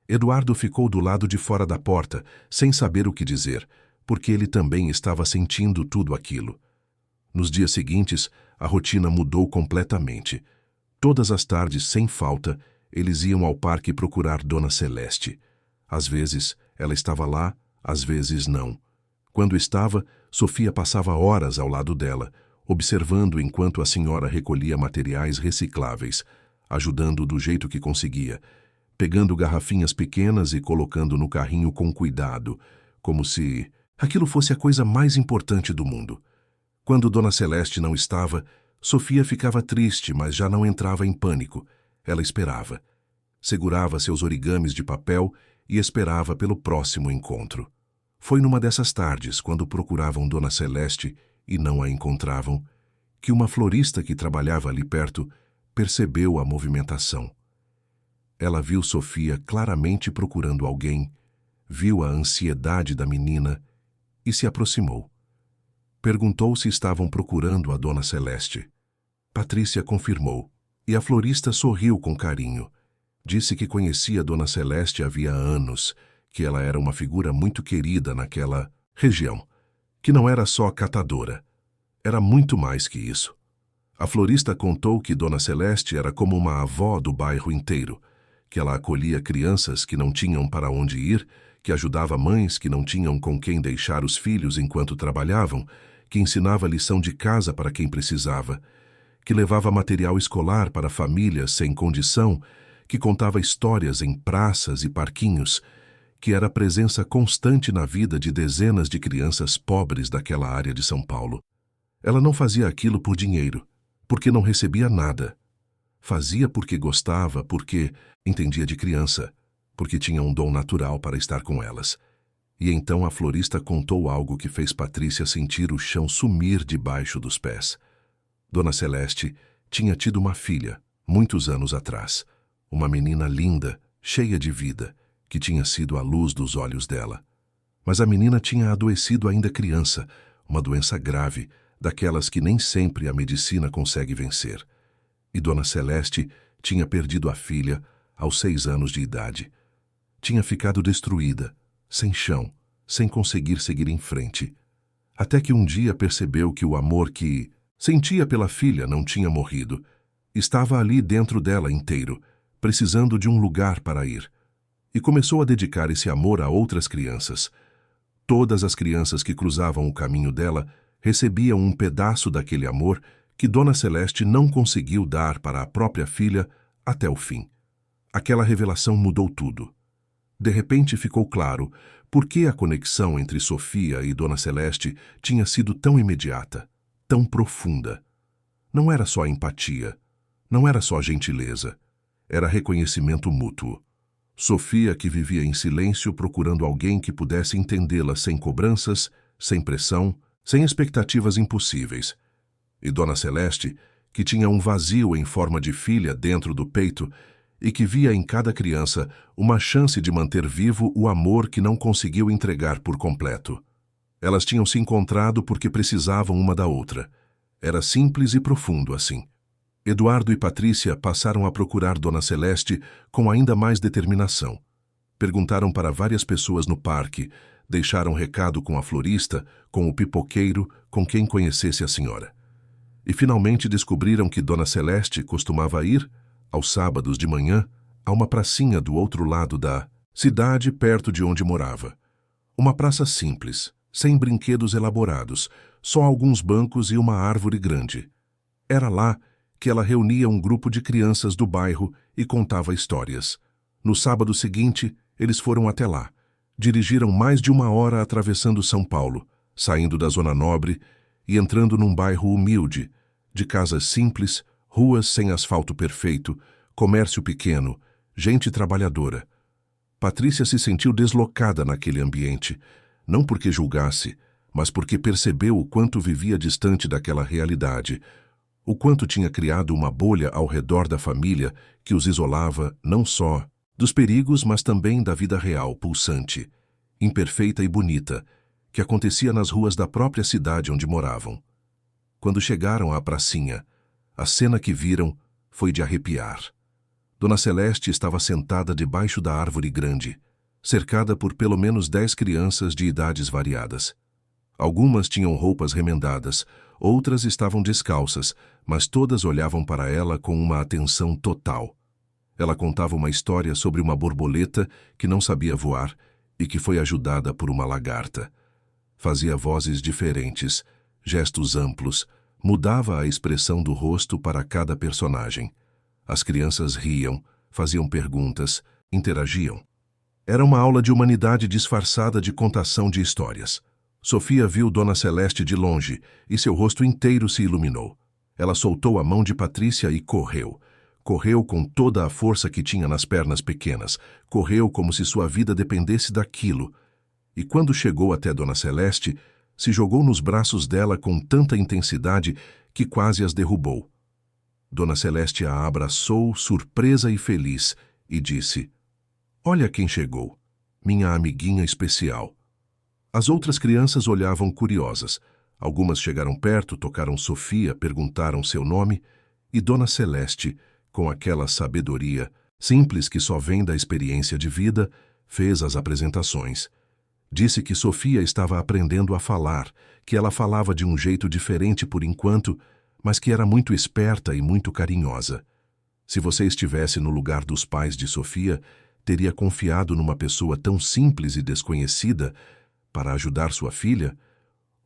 Eduardo ficou do lado de fora da porta, sem saber o que dizer, porque ele também estava sentindo tudo aquilo. Nos dias seguintes, a rotina mudou completamente. Todas as tardes, sem falta, eles iam ao parque procurar Dona Celeste. Às vezes, ela estava lá, às vezes não. Quando estava, Sofia passava horas ao lado dela, observando enquanto a senhora recolhia materiais recicláveis, ajudando do jeito que conseguia, pegando garrafinhas pequenas e colocando no carrinho com cuidado, como se aquilo fosse a coisa mais importante do mundo. Quando Dona Celeste não estava, Sofia ficava triste, mas já não entrava em pânico. Ela esperava. Segurava seus origamis de papel e esperava pelo próximo encontro. Foi numa dessas tardes, quando procuravam Dona Celeste e não a encontravam, que uma florista que trabalhava ali perto percebeu a movimentação. Ela viu Sofia claramente procurando alguém, viu a ansiedade da menina e se aproximou. Perguntou se estavam procurando a Dona Celeste. Patrícia confirmou, e a florista sorriu com carinho. Disse que conhecia Dona Celeste havia anos, que ela era uma figura muito querida naquela região, que não era só catadora. Era muito mais que isso. A florista contou que Dona Celeste era como uma avó do bairro inteiro, que ela acolhia crianças que não tinham para onde ir, que ajudava mães que não tinham com quem deixar os filhos enquanto trabalhavam, que ensinava lição de casa para quem precisava, que levava material escolar para famílias sem condição, que contava histórias em praças e parquinhos, que era presença constante na vida de dezenas de crianças pobres daquela área de São Paulo. Ela não fazia aquilo por dinheiro, porque não recebia nada. Fazia porque gostava, porque entendia de criança, porque tinha um dom natural para estar com elas. E então a florista contou algo que fez Patrícia sentir o chão sumir debaixo dos pés. Dona Celeste tinha tido uma filha, muitos anos atrás. Uma menina linda, cheia de vida, que tinha sido a luz dos olhos dela. Mas a menina tinha adoecido ainda criança, uma doença grave, daquelas que nem sempre a medicina consegue vencer. E Dona Celeste tinha perdido a filha aos 6 anos de idade. Tinha ficado destruída, sem chão, sem conseguir seguir em frente. Até que um dia percebeu que o amor que sentia pela filha não tinha morrido. Estava ali dentro dela inteiro, precisando de um lugar para ir. E começou a dedicar esse amor a outras crianças. Todas as crianças que cruzavam o caminho dela recebiam um pedaço daquele amor que Dona Celeste não conseguiu dar para a própria filha até o fim. Aquela revelação mudou tudo. De repente ficou claro por que a conexão entre Sofia e Dona Celeste tinha sido tão imediata, tão profunda. Não era só empatia, não era só gentileza, era reconhecimento mútuo. Sofia, que vivia em silêncio procurando alguém que pudesse entendê-la sem cobranças, sem pressão, sem expectativas impossíveis. E Dona Celeste, que tinha um vazio em forma de filha dentro do peito e que via em cada criança uma chance de manter vivo o amor que não conseguiu entregar por completo. Elas tinham se encontrado porque precisavam uma da outra. Era simples e profundo assim. Eduardo e Patrícia passaram a procurar Dona Celeste com ainda mais determinação. Perguntaram para várias pessoas no parque, deixaram recado com a florista, com o pipoqueiro, com quem conhecesse a senhora. E finalmente descobriram que Dona Celeste costumava ir, aos sábados de manhã, a uma pracinha do outro lado da cidade perto de onde morava. Uma praça simples, sem brinquedos elaborados, só alguns bancos e uma árvore grande. Era lá que ela reunia um grupo de crianças do bairro e contava histórias. No sábado seguinte, eles foram até lá. Dirigiram mais de 1 hora atravessando São Paulo, saindo da Zona Nobre e entrando num bairro humilde, de casas simples, ruas sem asfalto perfeito, comércio pequeno, gente trabalhadora. Patrícia se sentiu deslocada naquele ambiente, não porque julgasse, mas porque percebeu o quanto vivia distante daquela realidade, o quanto tinha criado uma bolha ao redor da família que os isolava não só dos perigos, mas também da vida real, pulsante, imperfeita e bonita, que acontecia nas ruas da própria cidade onde moravam. Quando chegaram à pracinha, a cena que viram foi de arrepiar. Dona Celeste estava sentada debaixo da árvore grande, cercada por pelo menos 10 crianças de idades variadas. Algumas tinham roupas remendadas, outras estavam descalças, mas todas olhavam para ela com uma atenção total. Ela contava uma história sobre uma borboleta que não sabia voar e que foi ajudada por uma lagarta. Fazia vozes diferentes, gestos amplos, mudava a expressão do rosto para cada personagem. As crianças riam, faziam perguntas, interagiam. Era uma aula de humanidade disfarçada de contação de histórias. Sofia viu Dona Celeste de longe e seu rosto inteiro se iluminou. Ela soltou a mão de Patrícia e correu. Correu com toda a força que tinha nas pernas pequenas. Correu como se sua vida dependesse daquilo. E quando chegou até Dona Celeste, se jogou nos braços dela com tanta intensidade que quase as derrubou. Dona Celeste a abraçou, surpresa e feliz, e disse: "Olha quem chegou, minha amiguinha especial." As outras crianças olhavam curiosas. Algumas chegaram perto, tocaram Sofia, perguntaram seu nome, e Dona Celeste, com aquela sabedoria simples que só vem da experiência de vida, fez as apresentações. Disse que Sofia estava aprendendo a falar, que ela falava de um jeito diferente por enquanto, mas que era muito esperta e muito carinhosa. Se você estivesse no lugar dos pais de Sofia, teria confiado numa pessoa tão simples e desconhecida para ajudar sua filha?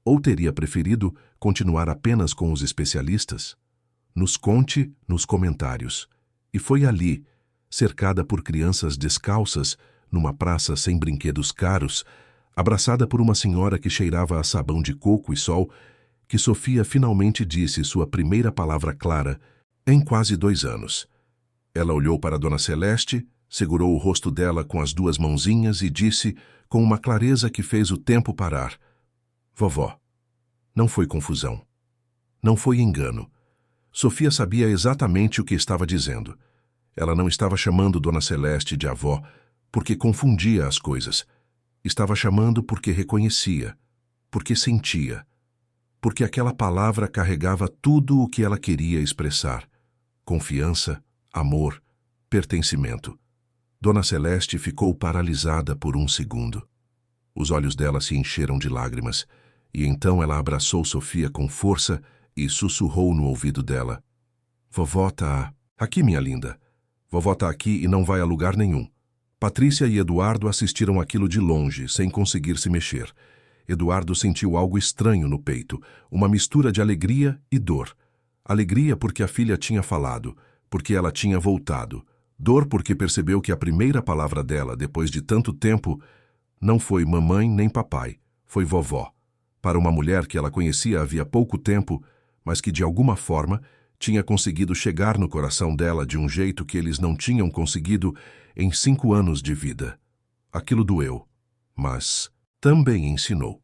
Ou teria preferido continuar apenas com os especialistas? Nos conte nos comentários. E foi ali, cercada por crianças descalças, numa praça sem brinquedos caros, abraçada por uma senhora que cheirava a sabão de coco e sol, que Sofia finalmente disse sua primeira palavra clara em quase 2 anos. Ela olhou para Dona Celeste, segurou o rosto dela com as 2 mãozinhas e disse, com uma clareza que fez o tempo parar: Vovó, não foi confusão. Não foi engano. Sofia sabia exatamente o que estava dizendo. Ela não estava chamando Dona Celeste de avó porque confundia as coisas. Estava chamando porque reconhecia, porque sentia, porque aquela palavra carregava tudo o que ela queria expressar: confiança, amor, pertencimento. Dona Celeste ficou paralisada por 1 segundo. Os olhos dela se encheram de lágrimas, e então ela abraçou Sofia com força e sussurrou no ouvido dela: Vovó tá aqui, minha linda. Vovó tá aqui e não vai a lugar nenhum. Patrícia e Eduardo assistiram aquilo de longe, sem conseguir se mexer. Eduardo sentiu algo estranho no peito, uma mistura de alegria e dor. Alegria porque a filha tinha falado, porque ela tinha voltado. Dor porque percebeu que a primeira palavra dela, depois de tanto tempo, não foi mamãe nem papai, foi vovó. Para uma mulher que ela conhecia havia pouco tempo, mas que de alguma forma tinha conseguido chegar no coração dela de um jeito que eles não tinham conseguido em 5 anos de vida. Aquilo doeu, mas também ensinou.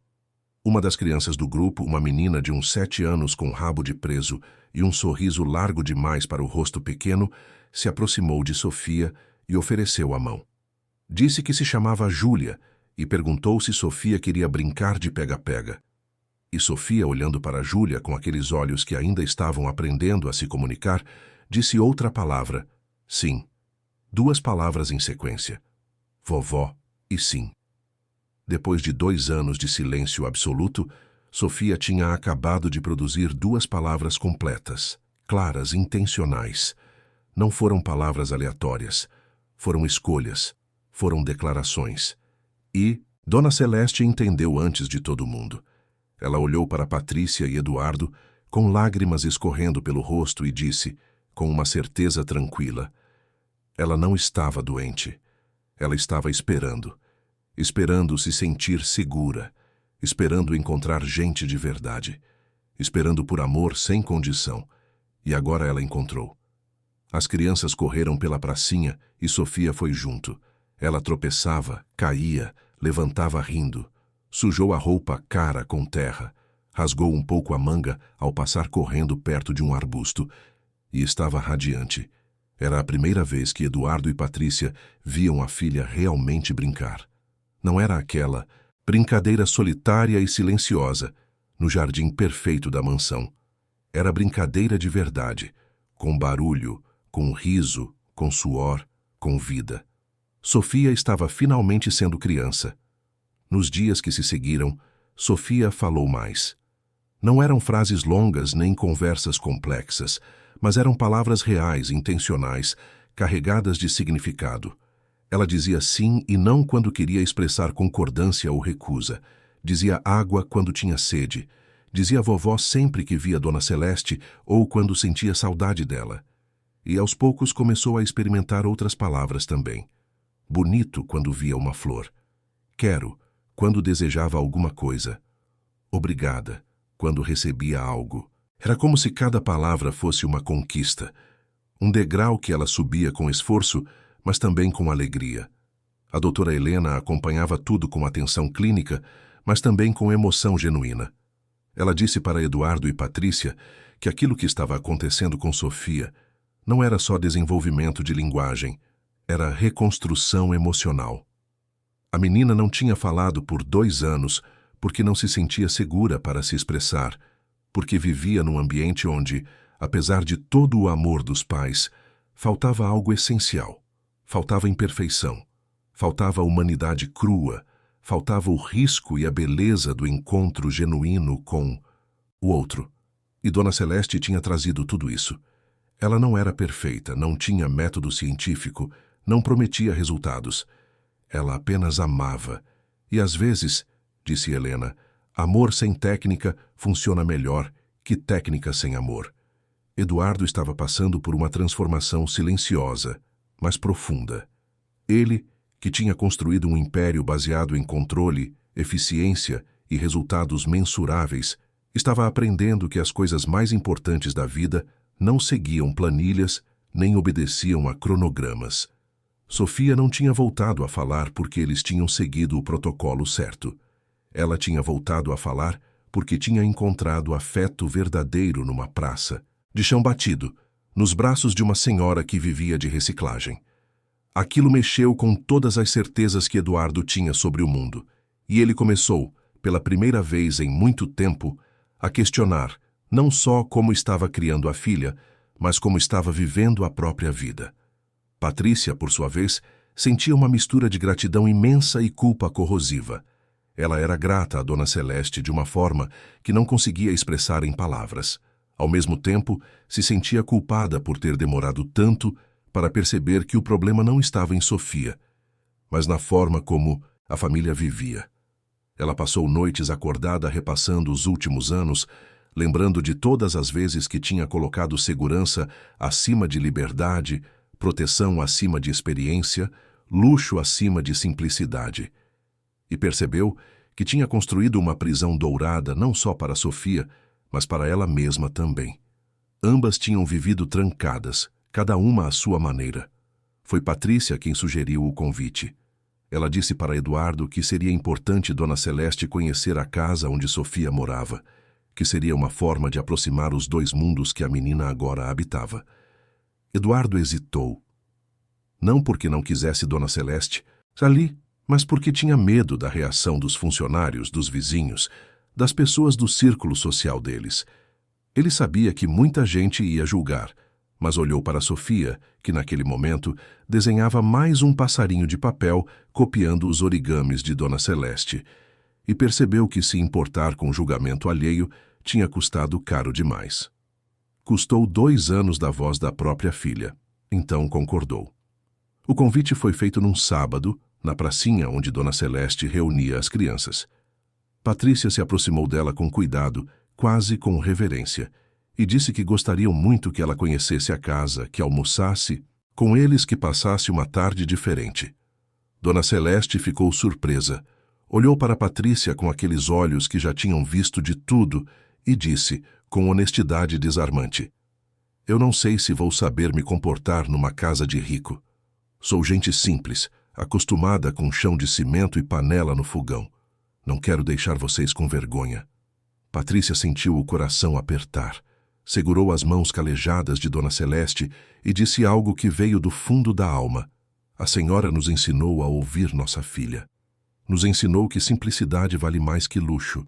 Uma das crianças do grupo, uma menina de uns 7 anos com rabo de preso e um sorriso largo demais para o rosto pequeno, se aproximou de Sofia e ofereceu a mão. Disse que se chamava Júlia e perguntou se Sofia queria brincar de pega-pega. E Sofia, olhando para Júlia com aqueles olhos que ainda estavam aprendendo a se comunicar, disse outra palavra: sim. 2 palavras em sequência: vovó e sim. Depois de 2 anos de silêncio absoluto, Sofia tinha acabado de produzir 2 palavras completas, claras, intencionais. Não foram palavras aleatórias, foram escolhas, foram declarações. E Dona Celeste entendeu antes de todo mundo. Ela olhou para Patrícia e Eduardo, com lágrimas escorrendo pelo rosto, e disse, com uma certeza tranquila: ela não estava doente. Ela estava esperando. Esperando se sentir segura. Esperando encontrar gente de verdade. Esperando por amor sem condição. E agora ela encontrou. As crianças correram pela pracinha e Sofia foi junto. Ela tropeçava, caía, levantava rindo. Sujou a roupa cara com terra, rasgou um pouco a manga ao passar correndo perto de um arbusto, e estava radiante. Era a primeira vez que Eduardo e Patrícia viam a filha realmente brincar. Não era aquela brincadeira solitária e silenciosa, no jardim perfeito da mansão. Era brincadeira de verdade, com barulho, com riso, com suor, com vida. Sofia estava finalmente sendo criança. Nos dias que se seguiram, Sofia falou mais. Não eram frases longas nem conversas complexas, mas eram palavras reais, intencionais, carregadas de significado. Ela dizia sim e não quando queria expressar concordância ou recusa. Dizia água quando tinha sede. Dizia vovó sempre que via Dona Celeste ou quando sentia saudade dela. E aos poucos começou a experimentar outras palavras também. Bonito quando via uma flor. Quero quando desejava alguma coisa. Obrigada quando recebia algo. Era como se cada palavra fosse uma conquista. Um degrau que ela subia com esforço, mas também com alegria. A doutora Helena acompanhava tudo com atenção clínica, mas também com emoção genuína. Ela disse para Eduardo e Patrícia que aquilo que estava acontecendo com Sofia não era só desenvolvimento de linguagem, era reconstrução emocional. A menina não tinha falado por 2 anos porque não se sentia segura para se expressar, porque vivia num ambiente onde, apesar de todo o amor dos pais, faltava algo essencial. Faltava imperfeição, faltava humanidade crua, faltava o risco e a beleza do encontro genuíno com o outro. E Dona Celeste tinha trazido tudo isso. Ela não era perfeita, não tinha método científico, não prometia resultados. Ela apenas amava. E às vezes, disse Helena, Amor sem técnica funciona melhor que técnica sem amor. Eduardo estava passando por uma transformação silenciosa, mas profunda. Ele, que tinha construído um império baseado em controle, eficiência e resultados mensuráveis, estava aprendendo que as coisas mais importantes da vida não seguiam planilhas nem obedeciam a cronogramas. Sofia não tinha voltado a falar porque eles tinham seguido o protocolo certo. Ela tinha voltado a falar porque tinha encontrado afeto verdadeiro numa praça, de chão batido, nos braços de uma senhora que vivia de reciclagem. Aquilo mexeu com todas as certezas que Eduardo tinha sobre o mundo, e ele começou, pela primeira vez em muito tempo, a questionar não só como estava criando a filha, mas como estava vivendo a própria vida. Patrícia, por sua vez, sentia uma mistura de gratidão imensa e culpa corrosiva. Ela era grata a Dona Celeste de uma forma que não conseguia expressar em palavras. Ao mesmo tempo, se sentia culpada por ter demorado tanto para perceber que o problema não estava em Sofia, mas na forma como a família vivia. Ela passou noites acordada repassando os últimos anos, lembrando de todas as vezes que tinha colocado segurança acima de liberdade, proteção acima de experiência, luxo acima de simplicidade. E percebeu que tinha construído uma prisão dourada não só para Sofia, mas para ela mesma também. Ambas tinham vivido trancadas, cada uma à sua maneira. Foi Patrícia quem sugeriu o convite. Ela disse para Eduardo que seria importante Dona Celeste conhecer a casa onde Sofia morava, que seria uma forma de aproximar os dois mundos que a menina agora habitava. Eduardo hesitou. Não porque não quisesse Dona Celeste ali, mas porque tinha medo da reação dos funcionários, dos vizinhos, das pessoas do círculo social deles. Ele sabia que muita gente ia julgar, mas olhou para Sofia, que naquele momento desenhava mais um passarinho de papel copiando os origamis de Dona Celeste, e percebeu que se importar com o julgamento alheio tinha custado caro demais. Custou 2 anos da voz da própria filha, então concordou. O convite foi feito num sábado, na pracinha onde Dona Celeste reunia as crianças. Patrícia se aproximou dela com cuidado, quase com reverência, e disse que gostariam muito que ela conhecesse a casa, que almoçasse, com eles que passasse uma tarde diferente. Dona Celeste ficou surpresa, olhou para Patrícia com aqueles olhos que já tinham visto de tudo e disse, com honestidade desarmante: "Eu não sei se vou saber me comportar numa casa de rico. Sou gente simples, acostumada com chão de cimento e panela no fogão. Não quero deixar vocês com vergonha." Patrícia sentiu o coração apertar. Segurou as mãos calejadas de Dona Celeste e disse algo que veio do fundo da alma. "A senhora nos ensinou a ouvir nossa filha. Nos ensinou que simplicidade vale mais que luxo.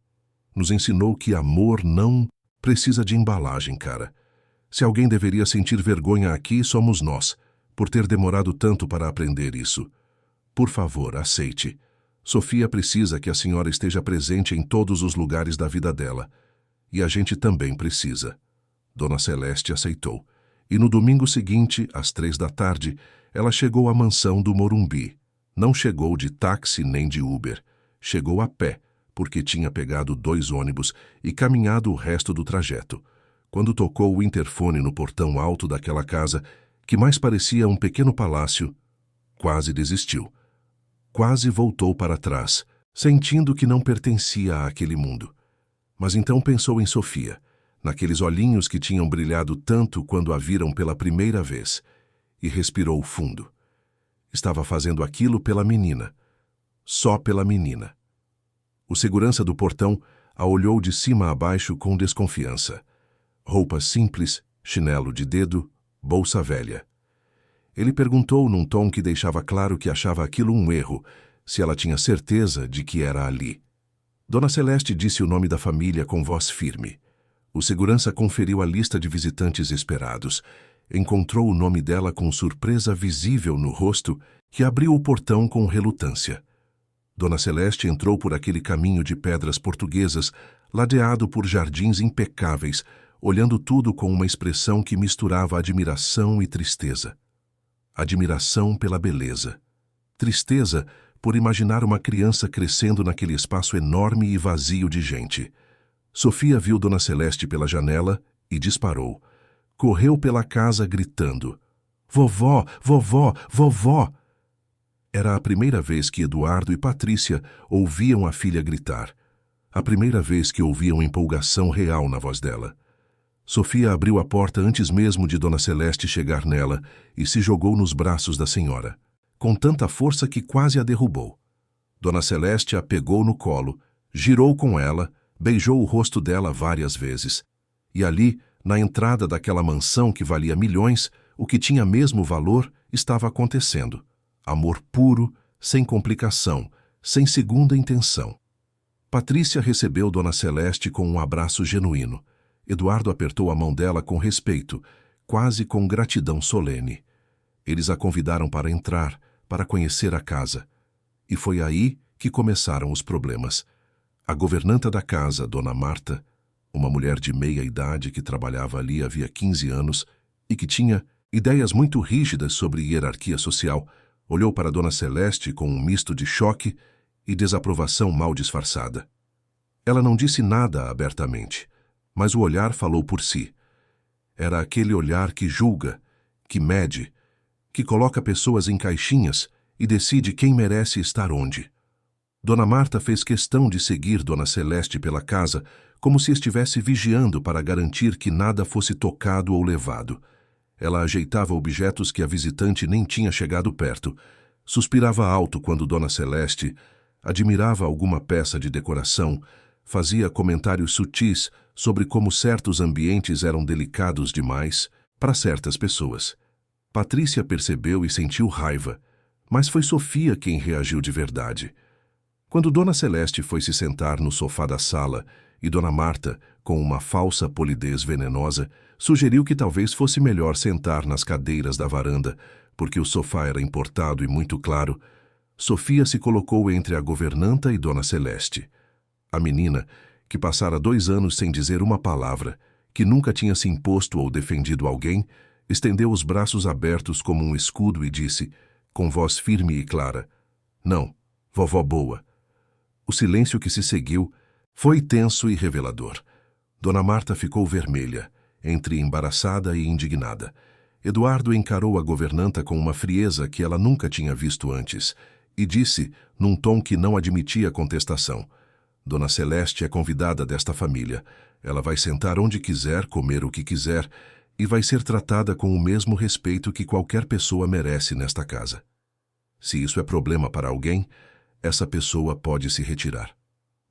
Nos ensinou que amor não precisa de embalagem, cara. Se alguém deveria sentir vergonha aqui, somos nós, por ter demorado tanto para aprender isso. Por favor, aceite. Sofia precisa que a senhora esteja presente em todos os lugares da vida dela. E a gente também precisa." Dona Celeste aceitou. E no domingo seguinte, às 3 da tarde, ela chegou à mansão do Morumbi. Não chegou de táxi nem de Uber. Chegou a pé, porque tinha pegado 2 ônibus e caminhado o resto do trajeto. Quando tocou o interfone no portão alto daquela casa, que mais parecia um pequeno palácio, quase desistiu. Quase voltou para trás, sentindo que não pertencia àquele mundo. Mas então pensou em Sofia, naqueles olhinhos que tinham brilhado tanto quando a viram pela primeira vez, e respirou fundo. Estava fazendo aquilo pela menina. Só pela menina. O segurança do portão a olhou de cima a baixo com desconfiança. Roupa simples, chinelo de dedo, bolsa velha. Ele perguntou num tom que deixava claro que achava aquilo um erro, se ela tinha certeza de que era ali. Dona Celeste disse o nome da família com voz firme. O segurança conferiu a lista de visitantes esperados. Encontrou o nome dela com surpresa visível no rosto e abriu o portão com relutância. Dona Celeste entrou por aquele caminho de pedras portuguesas, ladeado por jardins impecáveis, olhando tudo com uma expressão que misturava admiração e tristeza. Admiração pela beleza. Tristeza por imaginar uma criança crescendo naquele espaço enorme e vazio de gente. Sofia viu Dona Celeste pela janela e disparou. Correu pela casa gritando: "Vovó, vovó, vovó!" Era a primeira vez que Eduardo e Patrícia ouviam a filha gritar. A primeira vez que ouviam empolgação real na voz dela. Sofia abriu a porta antes mesmo de Dona Celeste chegar nela e se jogou nos braços da senhora, com tanta força que quase a derrubou. Dona Celeste a pegou no colo, girou com ela, beijou o rosto dela várias vezes. E ali, na entrada daquela mansão que valia milhões, o que tinha mesmo valor estava acontecendo. Amor puro, sem complicação, sem segunda intenção. Patrícia recebeu Dona Celeste com um abraço genuíno. Eduardo apertou a mão dela com respeito, quase com gratidão solene. Eles a convidaram para entrar, para conhecer a casa. E foi aí que começaram os problemas. A governanta da casa, Dona Marta, uma mulher de meia idade que trabalhava ali havia 15 anos e que tinha ideias muito rígidas sobre hierarquia social, olhou para Dona Celeste com um misto de choque e desaprovação mal disfarçada. Ela não disse nada abertamente, mas o olhar falou por si. Era aquele olhar que julga, que mede, que coloca pessoas em caixinhas e decide quem merece estar onde. Dona Marta fez questão de seguir Dona Celeste pela casa, como se estivesse vigiando para garantir que nada fosse tocado ou levado. Ela ajeitava objetos que a visitante nem tinha chegado perto, suspirava alto quando Dona Celeste admirava alguma peça de decoração, fazia comentários sutis sobre como certos ambientes eram delicados demais para certas pessoas. Patrícia percebeu e sentiu raiva, mas foi Sofia quem reagiu de verdade. Quando Dona Celeste foi se sentar no sofá da sala e Dona Marta, com uma falsa polidez venenosa, sugeriu que talvez fosse melhor sentar nas cadeiras da varanda, porque o sofá era importado e muito claro, Sofia se colocou entre a governanta e Dona Celeste. A menina, que passara 2 anos sem dizer uma palavra, que nunca tinha se imposto ou defendido alguém, estendeu os braços abertos como um escudo e disse, com voz firme e clara: "Não, vovó boa." O silêncio que se seguiu foi tenso e revelador. Dona Marta ficou vermelha, entre embaraçada e indignada. Eduardo encarou a governanta com uma frieza que ela nunca tinha visto antes e disse, num tom que não admitia contestação: "Dona Celeste é convidada desta família. Ela vai sentar onde quiser, comer o que quiser e vai ser tratada com o mesmo respeito que qualquer pessoa merece nesta casa. Se isso é problema para alguém, essa pessoa pode se retirar."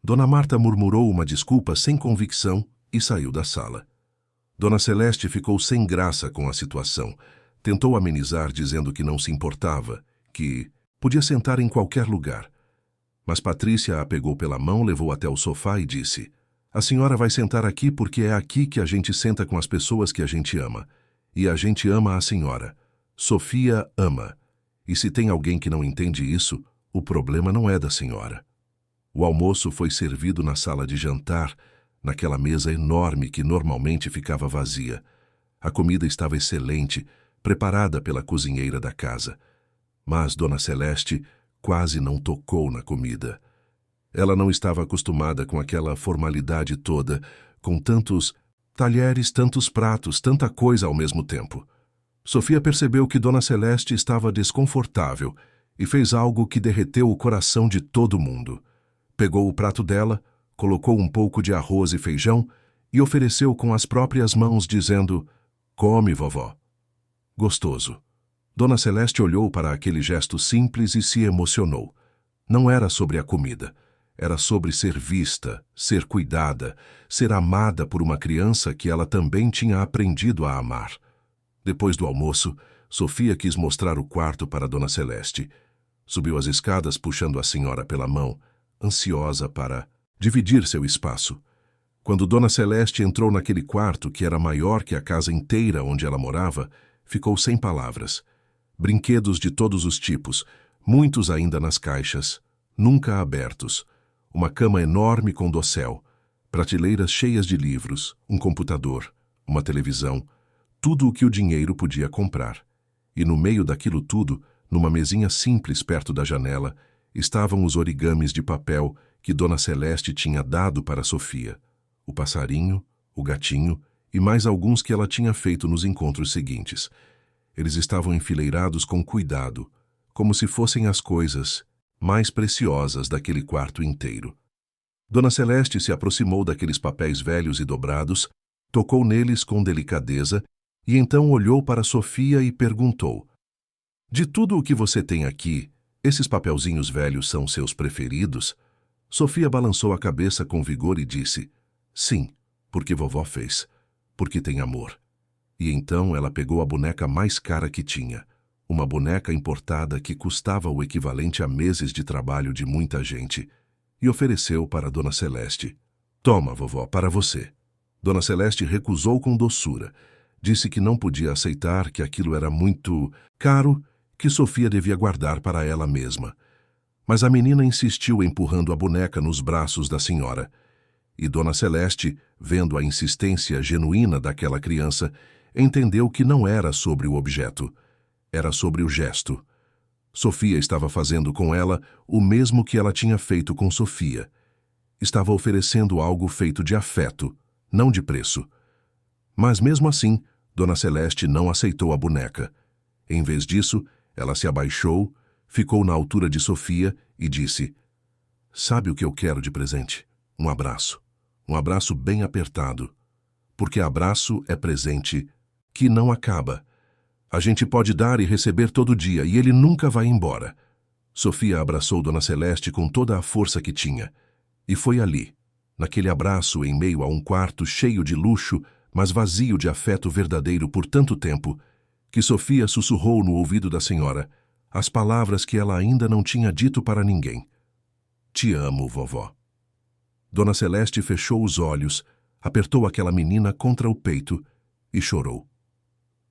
Dona Marta murmurou uma desculpa sem convicção e saiu da sala. Dona Celeste ficou sem graça com a situação. Tentou amenizar dizendo que não se importava, que podia sentar em qualquer lugar. Mas Patrícia a pegou pela mão, levou até o sofá e disse: "A senhora vai sentar aqui porque é aqui que a gente senta com as pessoas que a gente ama. E a gente ama a senhora. Sofia ama. E se tem alguém que não entende isso, o problema não é da senhora." O almoço foi servido na sala de jantar, naquela mesa enorme que normalmente ficava vazia. A comida estava excelente, preparada pela cozinheira da casa. Mas Dona Celeste quase não tocou na comida. Ela não estava acostumada com aquela formalidade toda, com tantos talheres, tantos pratos, tanta coisa ao mesmo tempo. Sofia percebeu que Dona Celeste estava desconfortável e fez algo que derreteu o coração de todo mundo. Pegou o prato dela, colocou um pouco de arroz e feijão e ofereceu com as próprias mãos, dizendo: "Come, vovó." Gostoso. Dona Celeste olhou para aquele gesto simples e se emocionou. Não era sobre a comida. Era sobre ser vista, ser cuidada, ser amada por uma criança que ela também tinha aprendido a amar. Depois do almoço, Sofia quis mostrar o quarto para Dona Celeste. Subiu as escadas puxando a senhora pela mão, ansiosa para dividir seu espaço. Quando Dona Celeste entrou naquele quarto, que era maior que a casa inteira onde ela morava, ficou sem palavras. Brinquedos de todos os tipos, muitos ainda nas caixas, nunca abertos. Uma cama enorme com dossel, prateleiras cheias de livros, um computador, uma televisão, tudo o que o dinheiro podia comprar. E no meio daquilo tudo, numa mesinha simples perto da janela, estavam os origamis de papel que Dona Celeste tinha dado para Sofia, o passarinho, o gatinho e mais alguns que ela tinha feito nos encontros seguintes. Eles estavam enfileirados com cuidado, como se fossem as coisas mais preciosas daquele quarto inteiro. Dona Celeste se aproximou daqueles papéis velhos e dobrados, tocou neles com delicadeza e então olhou para Sofia e perguntou: "De tudo o que você tem aqui, esses papelzinhos velhos são seus preferidos?" Sofia balançou a cabeça com vigor e disse: "Sim, porque vovó fez, porque tem amor." E então ela pegou a boneca mais cara que tinha, uma boneca importada que custava o equivalente a meses de trabalho de muita gente, e ofereceu para Dona Celeste. "Toma, vovó, para você." Dona Celeste recusou com doçura. Disse que não podia aceitar, que aquilo era muito caro, que Sofia devia guardar para ela mesma. Mas a menina insistiu empurrando a boneca nos braços da senhora. E Dona Celeste, vendo a insistência genuína daquela criança, entendeu que não era sobre o objeto, era sobre o gesto. Sofia estava fazendo com ela o mesmo que ela tinha feito com Sofia. Estava oferecendo algo feito de afeto, não de preço. Mas mesmo assim, Dona Celeste não aceitou a boneca. Em vez disso, ela se abaixou, ficou na altura de Sofia e disse: "Sabe o que eu quero de presente? Um abraço. Um abraço bem apertado. Porque abraço é presente que não acaba. A gente pode dar e receber todo dia e ele nunca vai embora." Sofia abraçou Dona Celeste com toda a força que tinha. E foi ali, naquele abraço em meio a um quarto cheio de luxo, mas vazio de afeto verdadeiro por tanto tempo, que Sofia sussurrou no ouvido da senhora as palavras que ela ainda não tinha dito para ninguém: "Te amo, vovó." Dona Celeste fechou os olhos, apertou aquela menina contra o peito e chorou.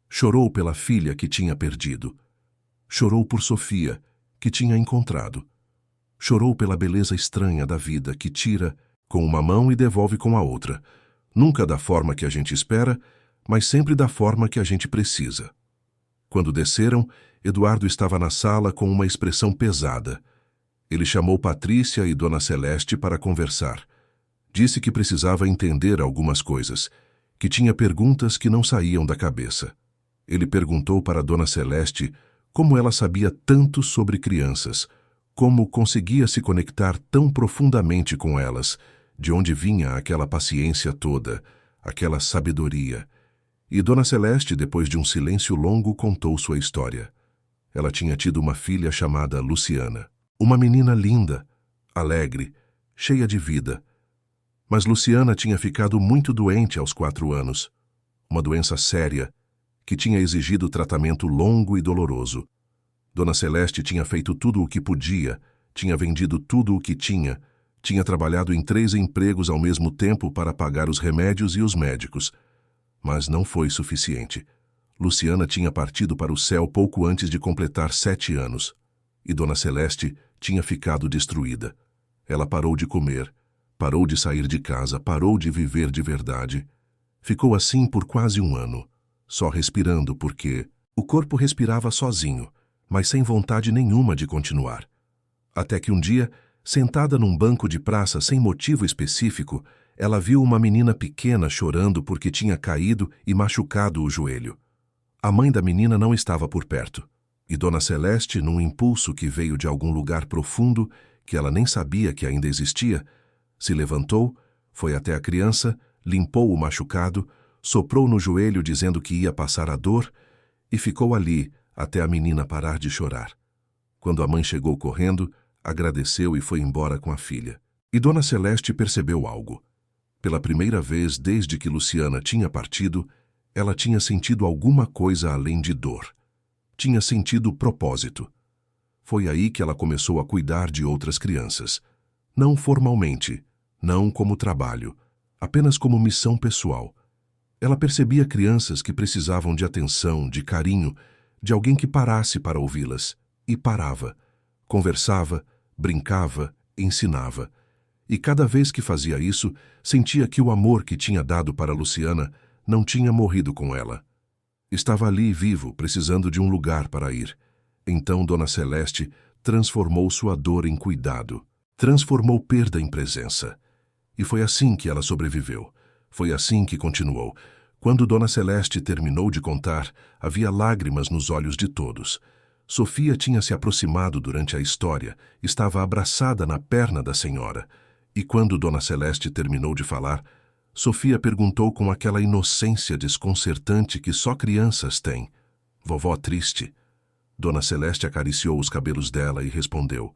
Chorou pela filha que tinha perdido. Chorou por Sofia, que tinha encontrado. Chorou pela beleza estranha da vida que tira com uma mão e devolve com a outra, nunca da forma que a gente espera, mas sempre da forma que a gente precisa. Quando desceram, Eduardo estava na sala com uma expressão pesada. Ele chamou Patrícia e Dona Celeste para conversar. Disse que precisava entender algumas coisas, que tinha perguntas que não saíam da cabeça. Ele perguntou para Dona Celeste como ela sabia tanto sobre crianças, como conseguia se conectar tão profundamente com elas, de onde vinha aquela paciência toda, aquela sabedoria. E Dona Celeste, depois de um silêncio longo, contou sua história. Ela tinha tido uma filha chamada Luciana. Uma menina linda, alegre, cheia de vida. Mas Luciana tinha ficado muito doente aos 4 anos. Uma doença séria, que tinha exigido tratamento longo e doloroso. Dona Celeste tinha feito tudo o que podia, tinha vendido tudo o que tinha trabalhado em 3 empregos ao mesmo tempo para pagar os remédios e os médicos. Mas não foi suficiente. Luciana tinha partido para o céu pouco antes de completar 7 anos. E Dona Celeste tinha ficado destruída. Ela parou de comer, parou de sair de casa, parou de viver de verdade. Ficou assim por quase 1 ano, só respirando porque o corpo respirava sozinho, mas sem vontade nenhuma de continuar. Até que um dia, sentada num banco de praça sem motivo específico, ela viu uma menina pequena chorando porque tinha caído e machucado o joelho. A mãe da menina não estava por perto, e Dona Celeste, num impulso que veio de algum lugar profundo, que ela nem sabia que ainda existia, se levantou, foi até a criança, limpou o machucado, soprou no joelho dizendo que ia passar a dor e ficou ali até a menina parar de chorar. Quando a mãe chegou correndo, agradeceu e foi embora com a filha. E Dona Celeste percebeu algo. Pela primeira vez desde que Luciana tinha partido, ela tinha sentido alguma coisa além de dor. Tinha sentido propósito. Foi aí que ela começou a cuidar de outras crianças. Não formalmente, não como trabalho, apenas como missão pessoal. Ela percebia crianças que precisavam de atenção, de carinho, de alguém que parasse para ouvi-las. E parava. Conversava, brincava, ensinava. E cada vez que fazia isso, sentia que o amor que tinha dado para Luciana não tinha morrido com ela. Estava ali vivo, precisando de um lugar para ir. Então Dona Celeste transformou sua dor em cuidado, transformou perda em presença. E foi assim que ela sobreviveu. Foi assim que continuou. Quando Dona Celeste terminou de contar, havia lágrimas nos olhos de todos. Sofia tinha se aproximado durante a história, estava abraçada na perna da senhora. E quando Dona Celeste terminou de falar, Sofia perguntou com aquela inocência desconcertante que só crianças têm: "Vovó triste?" Dona Celeste acariciou os cabelos dela e respondeu: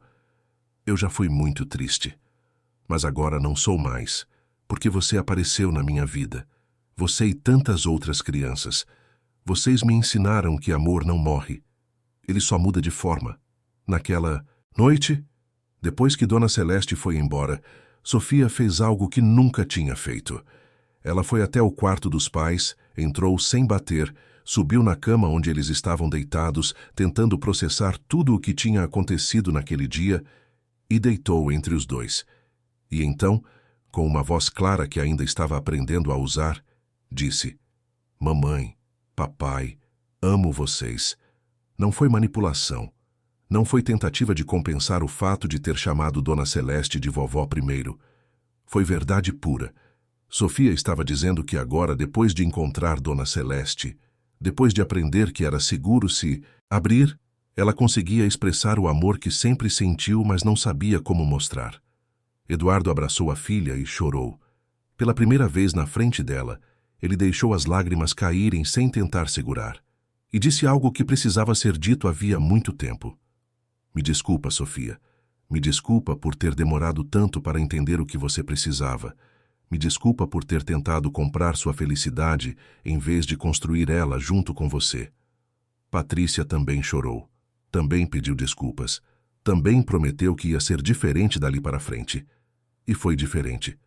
"Eu já fui muito triste, mas agora não sou mais, porque você apareceu na minha vida. Você e tantas outras crianças. Vocês me ensinaram que amor não morre. Ele só muda de forma." Naquela noite, depois que Dona Celeste foi embora, Sofia fez algo que nunca tinha feito. Ela foi até o quarto dos pais, entrou sem bater, subiu na cama onde eles estavam deitados, tentando processar tudo o que tinha acontecido naquele dia, e deitou entre os dois. E então, com uma voz clara que ainda estava aprendendo a usar, disse: "Mamãe, papai, amo vocês." Não foi manipulação. Não foi tentativa de compensar o fato de ter chamado Dona Celeste de vovó primeiro. Foi verdade pura. Sofia estava dizendo que agora, depois de encontrar Dona Celeste, depois de aprender que era seguro se abrir, ela conseguia expressar o amor que sempre sentiu, mas não sabia como mostrar. Eduardo abraçou a filha e chorou. Pela primeira vez na frente dela, ele deixou as lágrimas caírem sem tentar segurar. E disse algo que precisava ser dito havia muito tempo. "Me desculpa, Sofia. Me desculpa por ter demorado tanto para entender o que você precisava. Me desculpa por ter tentado comprar sua felicidade em vez de construir ela junto com você." Patrícia também chorou. Também pediu desculpas. Também prometeu que ia ser diferente dali para frente. E foi diferente.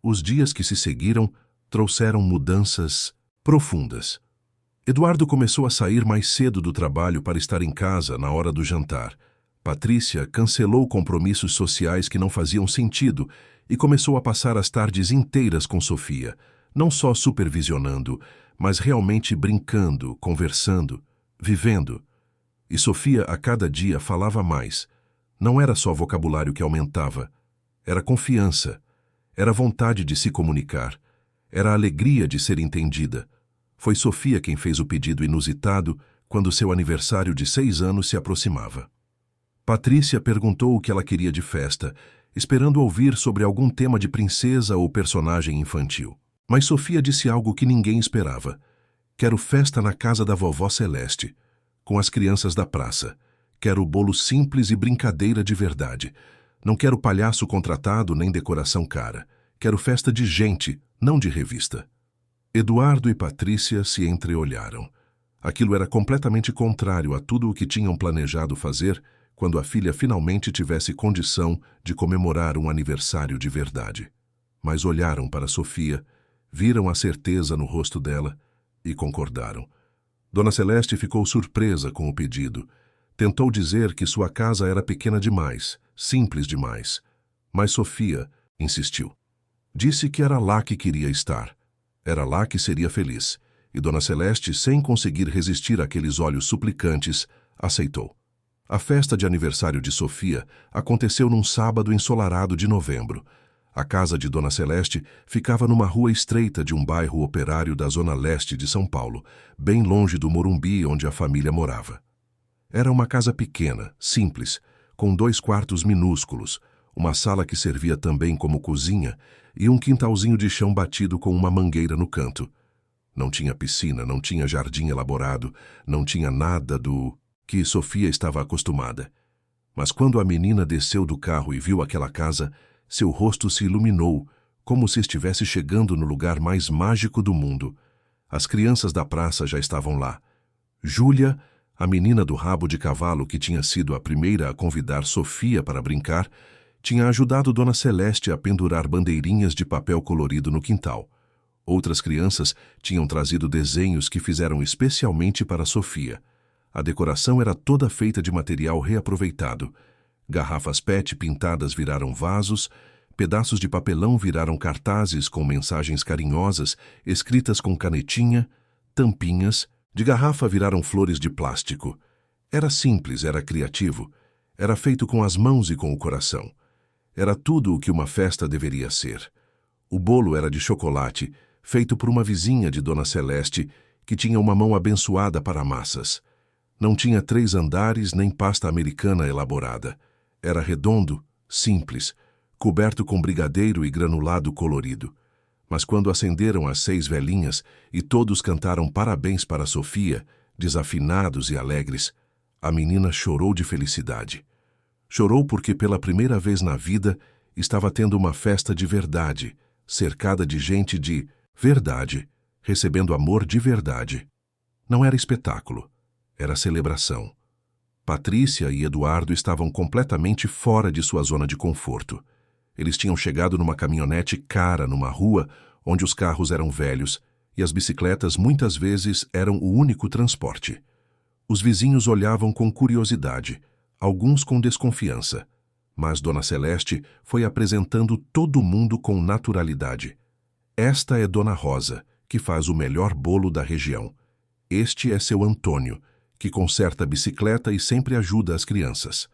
Os dias que se seguiram trouxeram mudanças profundas. Eduardo começou a sair mais cedo do trabalho para estar em casa na hora do jantar. Patrícia cancelou compromissos sociais que não faziam sentido e começou a passar as tardes inteiras com Sofia, não só supervisionando, mas realmente brincando, conversando, vivendo. E Sofia a cada dia falava mais. Não era só vocabulário que aumentava, era confiança, era vontade de se comunicar, era a alegria de ser entendida. Foi Sofia quem fez o pedido inusitado quando seu aniversário de 6 anos se aproximava. Patrícia perguntou o que ela queria de festa, esperando ouvir sobre algum tema de princesa ou personagem infantil. Mas Sofia disse algo que ninguém esperava. "Quero festa na casa da vovó Celeste, com as crianças da praça. Quero bolo simples e brincadeira de verdade. Não quero palhaço contratado nem decoração cara. Quero festa de gente, não de revista." Eduardo e Patrícia se entreolharam. Aquilo era completamente contrário a tudo o que tinham planejado fazer quando a filha finalmente tivesse condição de comemorar um aniversário de verdade. Mas olharam para Sofia, viram a certeza no rosto dela e concordaram. Dona Celeste ficou surpresa com o pedido. Tentou dizer que sua casa era pequena demais, simples demais. Mas Sofia insistiu. Disse que era lá que queria estar. Era lá que seria feliz. E Dona Celeste, sem conseguir resistir àqueles olhos suplicantes, aceitou. A festa de aniversário de Sofia aconteceu num sábado ensolarado de novembro. A casa de Dona Celeste ficava numa rua estreita de um bairro operário da zona leste de São Paulo, bem longe do Morumbi onde a família morava. Era uma casa pequena, simples, com 2 quartos minúsculos, uma sala que servia também como cozinha e um quintalzinho de chão batido com uma mangueira no canto. Não tinha piscina, não tinha jardim elaborado, não tinha nada do que Sofia estava acostumada. Mas quando a menina desceu do carro e viu aquela casa, seu rosto se iluminou, como se estivesse chegando no lugar mais mágico do mundo. As crianças da praça já estavam lá. Júlia, a menina do rabo de cavalo que tinha sido a primeira a convidar Sofia para brincar, tinha ajudado Dona Celeste a pendurar bandeirinhas de papel colorido no quintal. Outras crianças tinham trazido desenhos que fizeram especialmente para Sofia. A decoração era toda feita de material reaproveitado. Garrafas PET pintadas viraram vasos, pedaços de papelão viraram cartazes com mensagens carinhosas, escritas com canetinha, tampinhas, de garrafa viraram flores de plástico. Era simples, era criativo. Era feito com as mãos e com o coração. Era tudo o que uma festa deveria ser. O bolo era de chocolate, feito por uma vizinha de Dona Celeste, que tinha uma mão abençoada para massas. Não tinha 3 andares nem pasta americana elaborada. Era redondo, simples, coberto com brigadeiro e granulado colorido. Mas quando acenderam as 6 velinhas e todos cantaram parabéns para Sofia, desafinados e alegres, a menina chorou de felicidade. Chorou porque pela primeira vez na vida estava tendo uma festa de verdade, cercada de gente de verdade, recebendo amor de verdade. Não era espetáculo, era celebração. Patrícia e Eduardo estavam completamente fora de sua zona de conforto. Eles tinham chegado numa caminhonete cara numa rua onde os carros eram velhos e as bicicletas muitas vezes eram o único transporte. Os vizinhos olhavam com curiosidade, alguns com desconfiança, mas Dona Celeste foi apresentando todo mundo com naturalidade. Esta é Dona Rosa, que faz o melhor bolo da região. Este é seu Antônio, que conserta a bicicleta e sempre ajuda as crianças.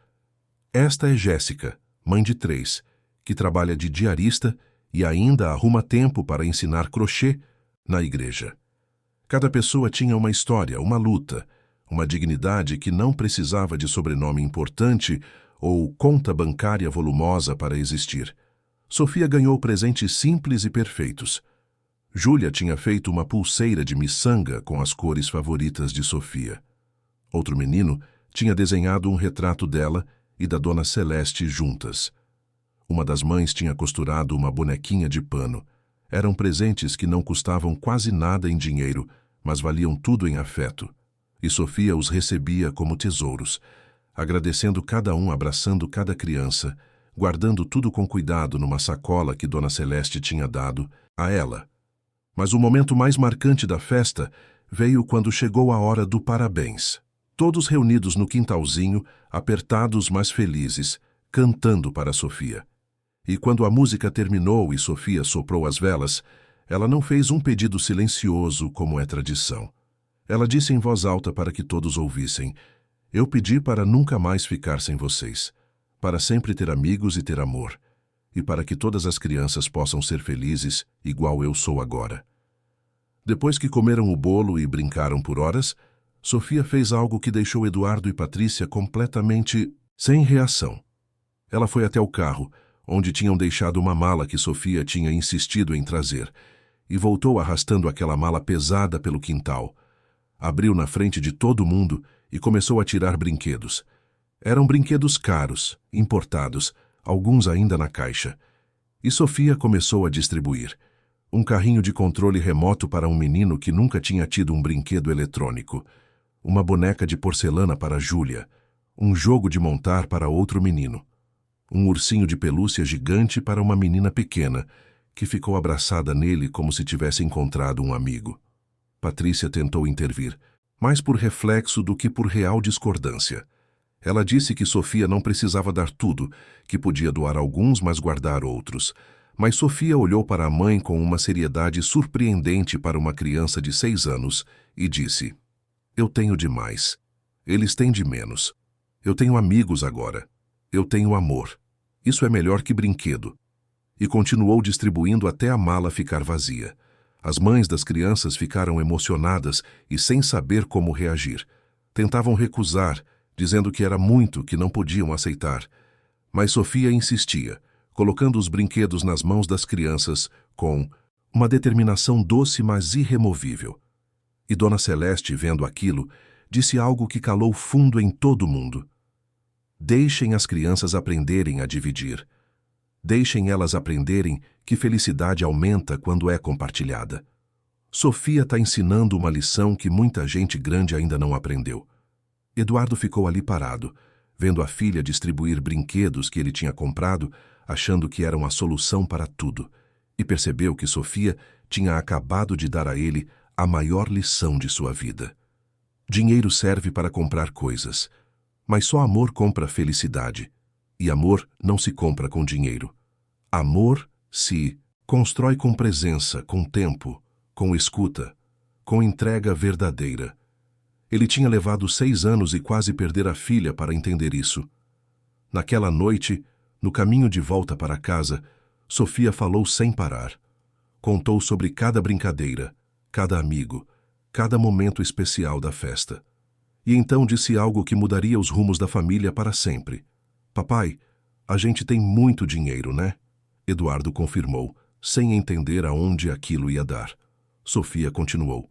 Esta é Jéssica, mãe de 3, que trabalha de diarista e ainda arruma tempo para ensinar crochê na igreja. Cada pessoa tinha uma história, uma luta, uma dignidade que não precisava de sobrenome importante ou conta bancária volumosa para existir. Sofia ganhou presentes simples e perfeitos. Júlia tinha feito uma pulseira de miçanga com as cores favoritas de Sofia. Outro menino tinha desenhado um retrato dela e da Dona Celeste juntas. Uma das mães tinha costurado uma bonequinha de pano. Eram presentes que não custavam quase nada em dinheiro, mas valiam tudo em afeto. E Sofia os recebia como tesouros, agradecendo cada um, abraçando cada criança, guardando tudo com cuidado numa sacola que Dona Celeste tinha dado a ela. Mas o momento mais marcante da festa veio quando chegou a hora do parabéns. Todos reunidos no quintalzinho, apertados mas felizes, cantando para Sofia. E quando a música terminou e Sofia soprou as velas, ela não fez um pedido silencioso como é tradição. Ela disse em voz alta para que todos ouvissem: "Eu pedi para nunca mais ficar sem vocês, para sempre ter amigos e ter amor, e para que todas as crianças possam ser felizes, igual eu sou agora." Depois que comeram o bolo e brincaram por horas, Sofia fez algo que deixou Eduardo e Patrícia completamente sem reação. Ela foi até o carro, onde tinham deixado uma mala que Sofia tinha insistido em trazer, e voltou arrastando aquela mala pesada pelo quintal. Abriu na frente de todo mundo e começou a tirar brinquedos. Eram brinquedos caros, importados, alguns ainda na caixa. E Sofia começou a distribuir. Um carrinho de controle remoto para um menino que nunca tinha tido um brinquedo eletrônico. Uma boneca de porcelana para Júlia. Um jogo de montar para outro menino. Um ursinho de pelúcia gigante para uma menina pequena, que ficou abraçada nele como se tivesse encontrado um amigo. Patrícia tentou intervir, mais por reflexo do que por real discordância. Ela disse que Sofia não precisava dar tudo, que podia doar alguns, mas guardar outros. Mas Sofia olhou para a mãe com uma seriedade surpreendente para uma criança de 6 anos e disse: "Eu tenho demais. Eles têm de menos. Eu tenho amigos agora. Eu tenho amor. Isso é melhor que brinquedo." E continuou distribuindo até a mala ficar vazia. As mães das crianças ficaram emocionadas e sem saber como reagir. Tentavam recusar, dizendo que era muito, que não podiam aceitar. Mas Sofia insistia, colocando os brinquedos nas mãos das crianças com uma determinação doce mas irremovível. E Dona Celeste, vendo aquilo, disse algo que calou fundo em todo mundo: "Deixem as crianças aprenderem a dividir. Deixem elas aprenderem que felicidade aumenta quando é compartilhada. Sofia está ensinando uma lição que muita gente grande ainda não aprendeu." Eduardo ficou ali parado, vendo a filha distribuir brinquedos que ele tinha comprado, achando que eram a solução para tudo, e percebeu que Sofia tinha acabado de dar a ele a maior lição de sua vida. Dinheiro serve para comprar coisas, mas só amor compra felicidade, e amor não se compra com dinheiro. Amor se constrói com presença, com tempo, com escuta, com entrega verdadeira. Ele tinha levado 6 anos e quase perder a filha para entender isso. Naquela noite, no caminho de volta para casa, Sofia falou sem parar. Contou sobre cada brincadeira, cada amigo, cada momento especial da festa. E então disse algo que mudaria os rumos da família para sempre. Papai, a gente tem muito dinheiro, né? Eduardo confirmou, sem entender aonde aquilo ia dar. Sofia continuou.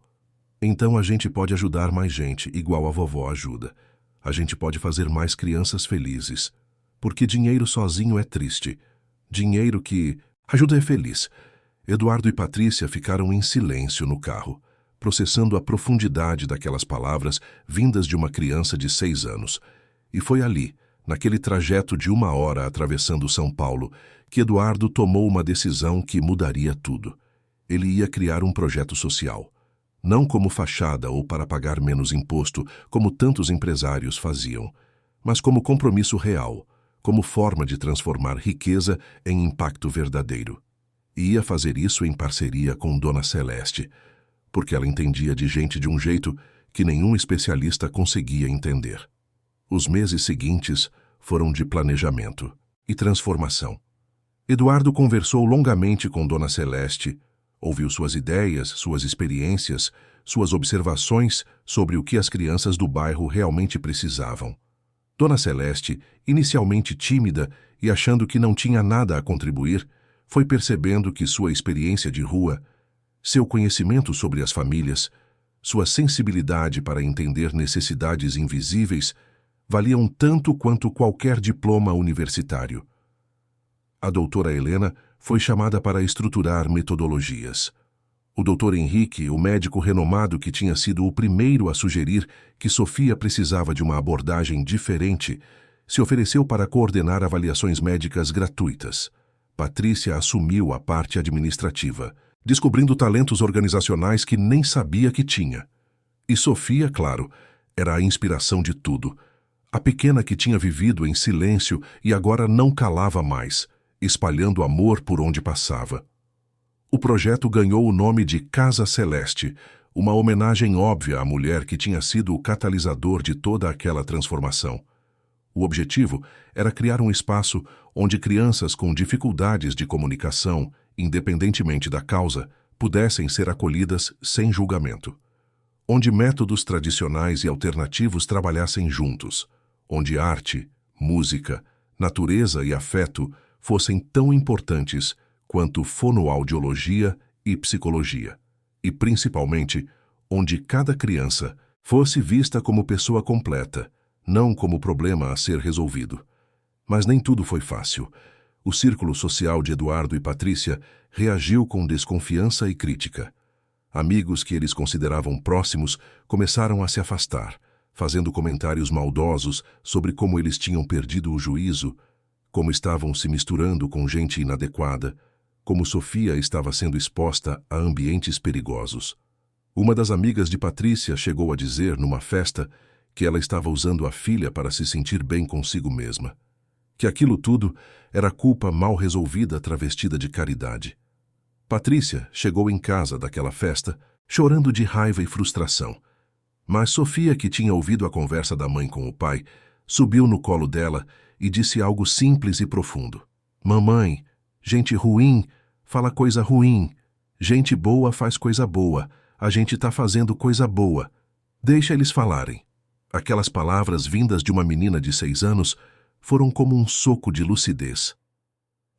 Então a gente pode ajudar mais gente, igual a vovó ajuda. A gente pode fazer mais crianças felizes. Porque dinheiro sozinho é triste. Dinheiro que ajuda é feliz. Eduardo e Patrícia ficaram em silêncio no carro, processando a profundidade daquelas palavras vindas de uma criança de 6 anos. E foi ali, naquele trajeto de 1 hora atravessando São Paulo, que Eduardo tomou uma decisão que mudaria tudo. Ele ia criar um projeto social. Não como fachada ou para pagar menos imposto, como tantos empresários faziam, mas como compromisso real, como forma de transformar riqueza em impacto verdadeiro. E ia fazer isso em parceria com Dona Celeste, porque ela entendia de gente de um jeito que nenhum especialista conseguia entender. Os meses seguintes foram de planejamento e transformação. Eduardo conversou longamente com Dona Celeste, ouviu suas ideias, suas experiências, suas observações sobre o que as crianças do bairro realmente precisavam. Dona Celeste, inicialmente tímida e achando que não tinha nada a contribuir, foi percebendo que sua experiência de rua, seu conhecimento sobre as famílias, sua sensibilidade para entender necessidades invisíveis, valiam tanto quanto qualquer diploma universitário. A doutora Helena foi chamada para estruturar metodologias. O doutor Henrique, o médico renomado que tinha sido o primeiro a sugerir que Sofia precisava de uma abordagem diferente, se ofereceu para coordenar avaliações médicas gratuitas. Patrícia assumiu a parte administrativa, descobrindo talentos organizacionais que nem sabia que tinha. E Sofia, claro, era a inspiração de tudo. A pequena que tinha vivido em silêncio e agora não calava mais, espalhando amor por onde passava. O projeto ganhou o nome de Casa Celeste, uma homenagem óbvia à mulher que tinha sido o catalisador de toda aquela transformação. O objetivo era criar um espaço onde crianças com dificuldades de comunicação, independentemente da causa, pudessem ser acolhidas sem julgamento. Onde métodos tradicionais e alternativos trabalhassem juntos. Onde arte, música, natureza e afeto fossem tão importantes quanto fonoaudiologia e psicologia. E, principalmente, onde cada criança fosse vista como pessoa completa, não como problema a ser resolvido. Mas nem tudo foi fácil. O círculo social de Eduardo e Patrícia reagiu com desconfiança e crítica. Amigos que eles consideravam próximos começaram a se afastar, fazendo comentários maldosos sobre como eles tinham perdido o juízo, como estavam se misturando com gente inadequada, como Sofia estava sendo exposta a ambientes perigosos. Uma das amigas de Patrícia chegou a dizer, numa festa, que ela estava usando a filha para se sentir bem consigo mesma. Que aquilo tudo era culpa mal resolvida travestida de caridade. Patrícia chegou em casa daquela festa, chorando de raiva e frustração. Mas Sofia, que tinha ouvido a conversa da mãe com o pai, subiu no colo dela e disse algo simples e profundo. Mamãe, gente ruim fala coisa ruim. Gente boa faz coisa boa. A gente tá fazendo coisa boa. Deixa eles falarem. Aquelas palavras vindas de uma menina de 6 anos foram como um soco de lucidez.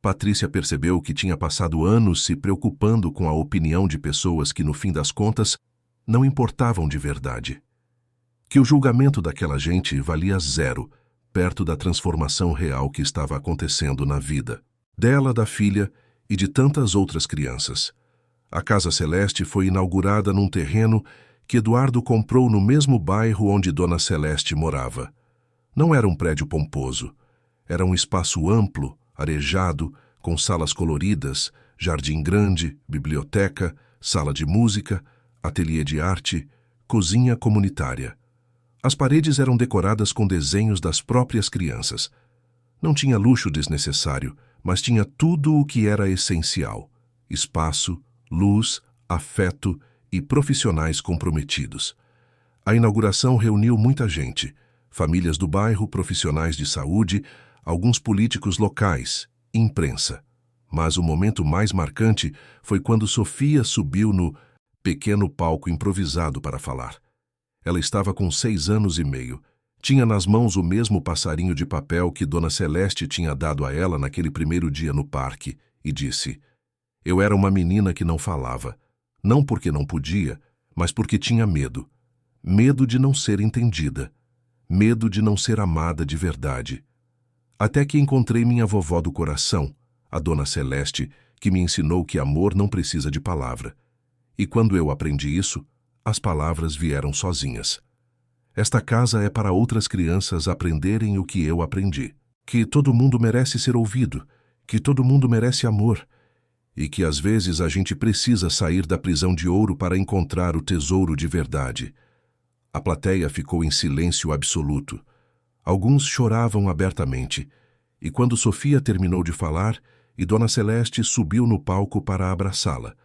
Patrícia percebeu que tinha passado anos se preocupando com a opinião de pessoas que, no fim das contas, não importavam de verdade. Que o julgamento daquela gente valia 0, perto da transformação real que estava acontecendo na vida dela, da filha e de tantas outras crianças. A Casa Celeste foi inaugurada num terreno que Eduardo comprou no mesmo bairro onde Dona Celeste morava. Não era um prédio pomposo. Era um espaço amplo, arejado, com salas coloridas, jardim grande, biblioteca, sala de música, ateliê de arte, cozinha comunitária. As paredes eram decoradas com desenhos das próprias crianças. Não tinha luxo desnecessário, mas tinha tudo o que era essencial: espaço, luz, afeto e profissionais comprometidos. A inauguração reuniu muita gente: famílias do bairro, profissionais de saúde, alguns políticos locais, imprensa. Mas o momento mais marcante foi quando Sofia subiu no pequeno palco improvisado para falar. Ela estava com 6 anos e meio. Tinha nas mãos o mesmo passarinho de papel que Dona Celeste tinha dado a ela naquele primeiro dia no parque, e disse: "Eu era uma menina que não falava, não porque não podia, mas porque tinha medo. Medo de não ser entendida, medo de não ser amada de verdade. Até que encontrei minha vovó do coração, a Dona Celeste, que me ensinou que amor não precisa de palavra. E quando eu aprendi isso, as palavras vieram sozinhas. Esta casa é para outras crianças aprenderem o que eu aprendi. Que todo mundo merece ser ouvido, que todo mundo merece amor, e que às vezes a gente precisa sair da prisão de ouro para encontrar o tesouro de verdade." A plateia ficou em silêncio absoluto. Alguns choravam abertamente, e quando Sofia terminou de falar e Dona Celeste subiu no palco para abraçá-la,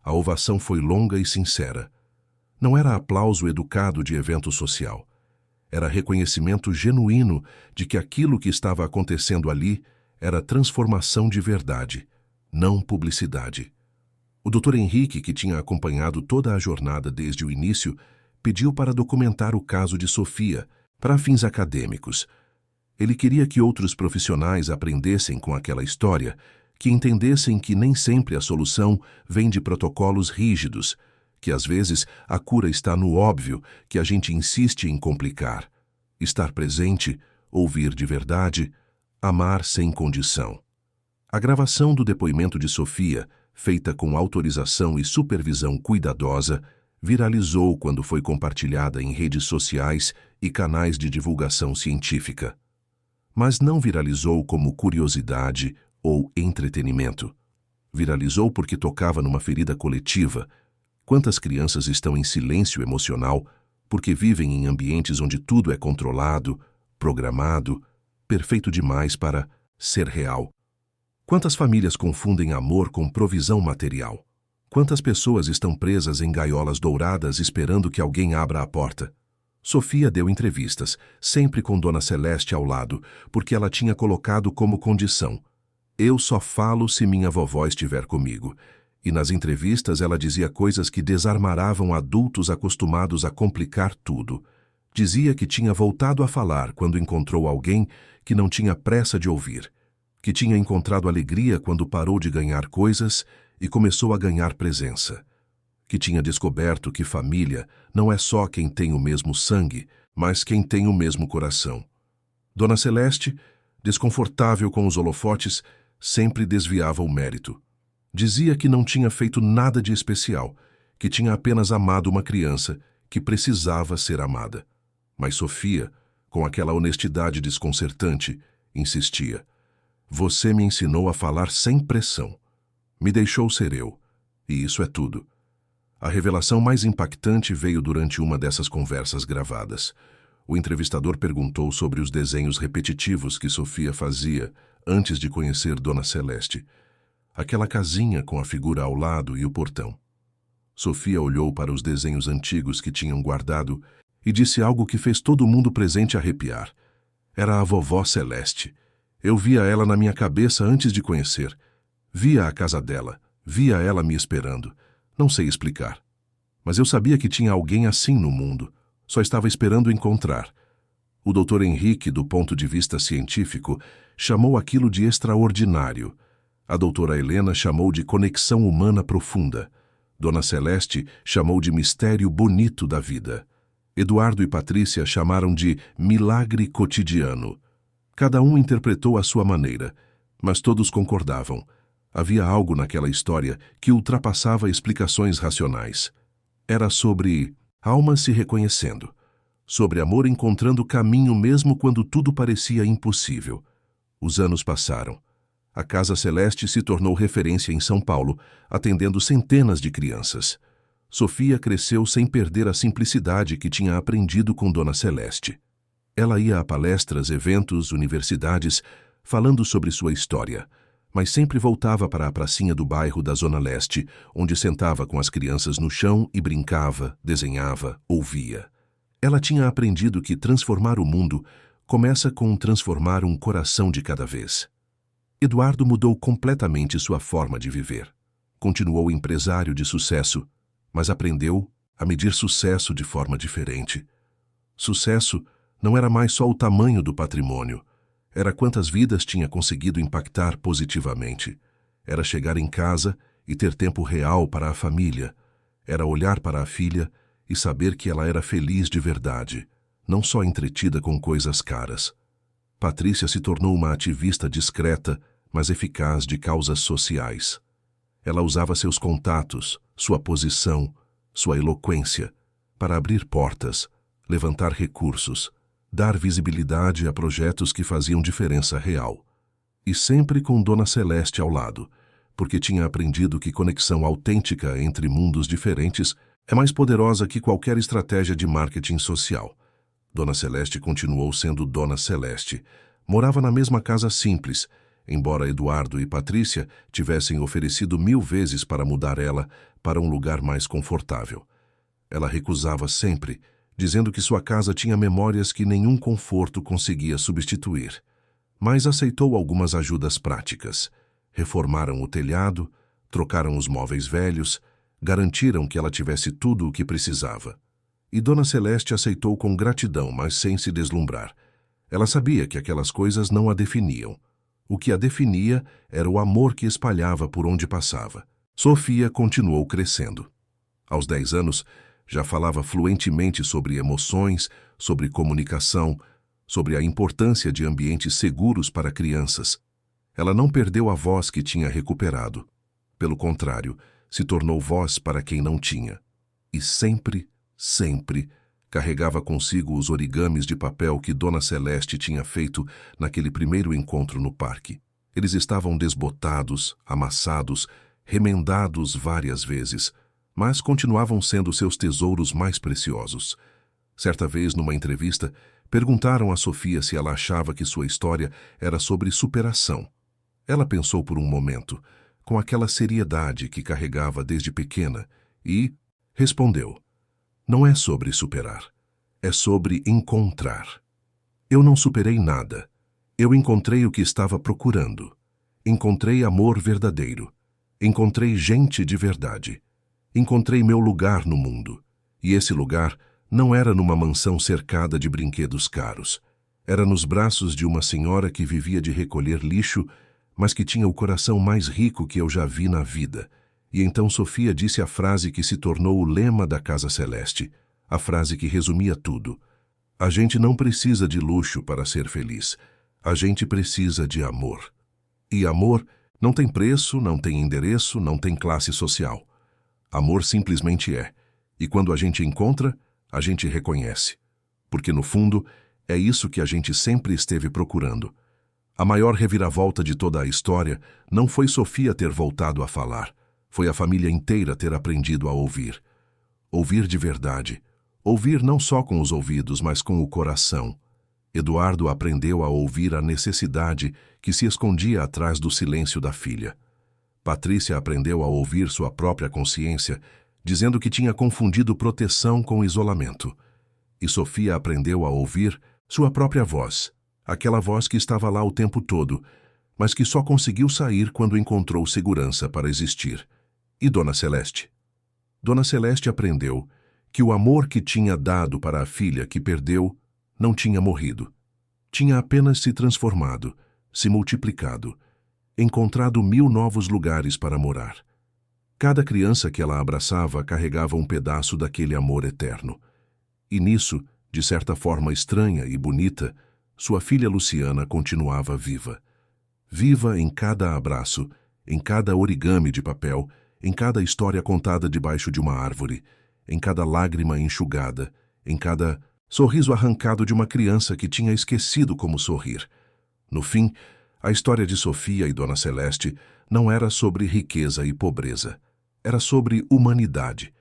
a ovação foi longa e sincera. Não era aplauso educado de evento social. Era reconhecimento genuíno de que aquilo que estava acontecendo ali era transformação de verdade, não publicidade. O Dr. Henrique, que tinha acompanhado toda a jornada desde o início, pediu para documentar o caso de Sofia, para fins acadêmicos. Ele queria que outros profissionais aprendessem com aquela história, que entendessem que nem sempre a solução vem de protocolos rígidos, que às vezes a cura está no óbvio que a gente insiste em complicar. Estar presente, ouvir de verdade, amar sem condição. A gravação do depoimento de Sofia, feita com autorização e supervisão cuidadosa, viralizou quando foi compartilhada em redes sociais e canais de divulgação científica. Mas não viralizou como curiosidade ou entretenimento. Viralizou porque tocava numa ferida coletiva. Quantas crianças estão em silêncio emocional porque vivem em ambientes onde tudo é controlado, programado, perfeito demais para ser real? Quantas famílias confundem amor com provisão material? Quantas pessoas estão presas em gaiolas douradas esperando que alguém abra a porta? Sofia deu entrevistas, sempre com Dona Celeste ao lado, porque ela tinha colocado como condição: "Eu só falo se minha vovó estiver comigo." E nas entrevistas ela dizia coisas que desarmaravam adultos acostumados a complicar tudo. Dizia que tinha voltado a falar quando encontrou alguém que não tinha pressa de ouvir, que tinha encontrado alegria quando parou de ganhar coisas e começou a ganhar presença, que tinha descoberto que família não é só quem tem o mesmo sangue, mas quem tem o mesmo coração. Dona Celeste, desconfortável com os holofotes, sempre desviava o mérito. Dizia que não tinha feito nada de especial, que tinha apenas amado uma criança que precisava ser amada. Mas Sofia, com aquela honestidade desconcertante, insistia: "Você me ensinou a falar sem pressão. Me deixou ser eu. E isso é tudo." A revelação mais impactante veio durante uma dessas conversas gravadas. O entrevistador perguntou sobre os desenhos repetitivos que Sofia fazia antes de conhecer Dona Celeste. Aquela casinha com a figura ao lado e o portão. Sofia olhou para os desenhos antigos que tinham guardado e disse algo que fez todo mundo presente arrepiar. Era a vovó Celeste. Eu via ela na minha cabeça antes de conhecer. Via a casa dela, via ela me esperando. Não sei explicar. Mas eu sabia que tinha alguém assim no mundo. Só estava esperando encontrar. O Dr. Henrique, do ponto de vista científico, chamou aquilo de extraordinário. A doutora Helena chamou de conexão humana profunda. Dona Celeste chamou de mistério bonito da vida. Eduardo e Patrícia chamaram de milagre cotidiano. Cada um interpretou à sua maneira, mas todos concordavam. Havia algo naquela história que ultrapassava explicações racionais. Era sobre alma se reconhecendo, sobre amor encontrando caminho mesmo quando tudo parecia impossível. Os anos passaram. A Casa Celeste se tornou referência em São Paulo, atendendo centenas de crianças. Sofia cresceu sem perder a simplicidade que tinha aprendido com Dona Celeste. Ela ia a palestras, eventos, universidades, falando sobre sua história, mas sempre voltava para a pracinha do bairro da Zona Leste, onde sentava com as crianças no chão e brincava, desenhava, ouvia. Ela tinha aprendido que transformar o mundo começa com transformar um coração de cada vez. Eduardo mudou completamente sua forma de viver. Continuou empresário de sucesso, mas aprendeu a medir sucesso de forma diferente. Sucesso não era mais só o tamanho do patrimônio, era quantas vidas tinha conseguido impactar positivamente. Era chegar em casa e ter tempo real para a família. Era olhar para a filha e saber que ela era feliz de verdade, não só entretida com coisas caras. Patrícia se tornou uma ativista discreta, mas eficaz de causas sociais. Ela usava seus contatos, sua posição, sua eloquência, para abrir portas, levantar recursos, dar visibilidade a projetos que faziam diferença real. E sempre com Dona Celeste ao lado, porque tinha aprendido que conexão autêntica entre mundos diferentes é mais poderosa que qualquer estratégia de marketing social. Dona Celeste continuou sendo Dona Celeste. Morava na mesma casa simples, embora Eduardo e Patrícia tivessem oferecido 1000 vezes para mudar ela para um lugar mais confortável. Ela recusava sempre, dizendo que sua casa tinha memórias que nenhum conforto conseguia substituir. Mas aceitou algumas ajudas práticas. Reformaram o telhado, trocaram os móveis velhos, garantiram que ela tivesse tudo o que precisava. E Dona Celeste aceitou com gratidão, mas sem se deslumbrar. Ela sabia que aquelas coisas não a definiam. O que a definia era o amor que espalhava por onde passava. Sofia continuou crescendo. Aos 10 anos, já falava fluentemente sobre emoções, sobre comunicação, sobre a importância de ambientes seguros para crianças. Ela não perdeu a voz que tinha recuperado. Pelo contrário, se tornou voz para quem não tinha. E sempre, sempre, carregava consigo os origamis de papel que Dona Celeste tinha feito naquele primeiro encontro no parque. Eles estavam desbotados, amassados, remendados várias vezes, mas continuavam sendo seus tesouros mais preciosos. Certa vez, numa entrevista, perguntaram a Sofia se ela achava que sua história era sobre superação. Ela pensou por um momento, com aquela seriedade que carregava desde pequena, e respondeu: "Não é sobre superar, é sobre encontrar. Eu não superei nada. Eu encontrei o que estava procurando. Encontrei amor verdadeiro. Encontrei gente de verdade. Encontrei meu lugar no mundo. E esse lugar não era numa mansão cercada de brinquedos caros. Era nos braços de uma senhora que vivia de recolher lixo, mas que tinha o coração mais rico que eu já vi na vida." E então Sofia disse a frase que se tornou o lema da Casa Celeste, a frase que resumia tudo: "A gente não precisa de luxo para ser feliz. A gente precisa de amor. E amor não tem preço, não tem endereço, não tem classe social. Amor simplesmente é. E quando a gente encontra, a gente reconhece. Porque, no fundo, é isso que a gente sempre esteve procurando. A maior reviravolta de toda a história não foi Sofia ter voltado a falar. Foi a família inteira ter aprendido a ouvir. Ouvir de verdade. Ouvir não só com os ouvidos, mas com o coração. Eduardo aprendeu a ouvir a necessidade que se escondia atrás do silêncio da filha. Patrícia aprendeu a ouvir sua própria consciência, dizendo que tinha confundido proteção com isolamento. E Sofia aprendeu a ouvir sua própria voz, aquela voz que estava lá o tempo todo, mas que só conseguiu sair quando encontrou segurança para existir. E Dona Celeste? Dona Celeste aprendeu que o amor que tinha dado para a filha que perdeu não tinha morrido. Tinha apenas se transformado, se multiplicado, encontrado 1000 novos lugares para morar. Cada criança que ela abraçava carregava um pedaço daquele amor eterno. E nisso, de certa forma estranha e bonita, sua filha Luciana continuava viva. Viva em cada abraço, em cada origami de papel, em cada história contada debaixo de uma árvore, em cada lágrima enxugada, em cada sorriso arrancado de uma criança que tinha esquecido como sorrir. No fim, a história de Sofia e Dona Celeste não era sobre riqueza e pobreza. Era sobre humanidade.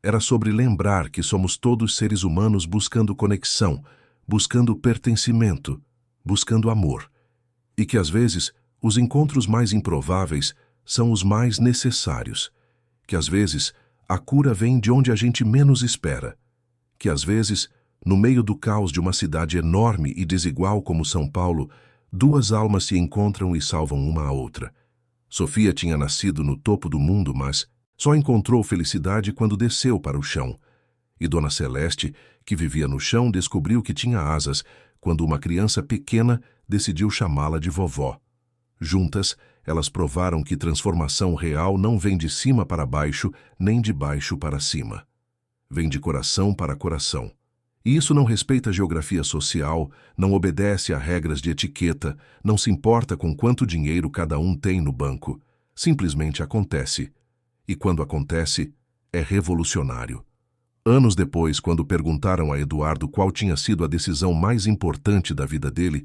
Era sobre lembrar que somos todos seres humanos buscando conexão, buscando pertencimento, buscando amor. E que, às vezes, os encontros mais improváveis são os mais necessários. Que, às vezes, a cura vem de onde a gente menos espera. Que, às vezes, No meio do caos de uma cidade enorme e desigual como São Paulo, duas almas se encontram e salvam uma a outra. Sofia tinha nascido no topo do mundo, mas só encontrou felicidade quando desceu para o chão. E Dona Celeste, que vivia no chão, descobriu que tinha asas quando uma criança pequena decidiu chamá-la de vovó. Juntas, elas provaram que transformação real não vem de cima para baixo, nem de baixo para cima. Vem de coração para coração. E isso não respeita a geografia social, não obedece a regras de etiqueta, não se importa com quanto dinheiro cada um tem no banco. Simplesmente acontece. E quando acontece, é revolucionário. Anos depois, quando perguntaram a Eduardo qual tinha sido a decisão mais importante da vida dele,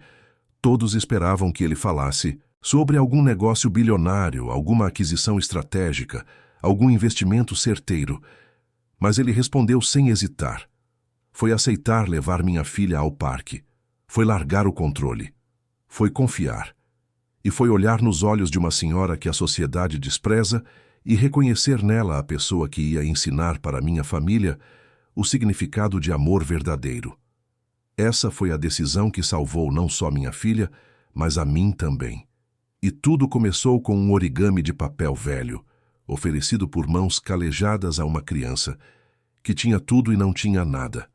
todos esperavam que ele falasse sobre algum negócio bilionário, alguma aquisição estratégica, algum investimento certeiro. Mas ele respondeu sem hesitar. Foi aceitar levar minha filha ao parque. Foi largar o controle. Foi confiar. E foi olhar nos olhos de uma senhora que a sociedade despreza e reconhecer nela a pessoa que ia ensinar para minha família o significado de amor verdadeiro. Essa foi a decisão que salvou não só minha filha, mas a mim também. E tudo começou com um origami de papel velho, oferecido por mãos calejadas a uma criança, que tinha tudo e não tinha nada.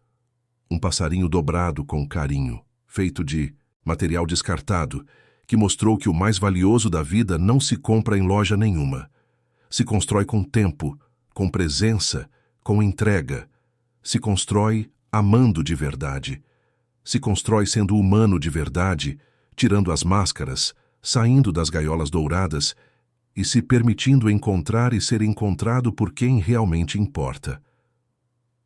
Um passarinho dobrado com carinho, feito de material descartado, que mostrou que o mais valioso da vida não se compra em loja nenhuma. Se constrói com tempo, com presença, com entrega. Se constrói amando de verdade. Se constrói sendo humano de verdade, tirando as máscaras, saindo das gaiolas douradas e se permitindo encontrar e ser encontrado por quem realmente importa.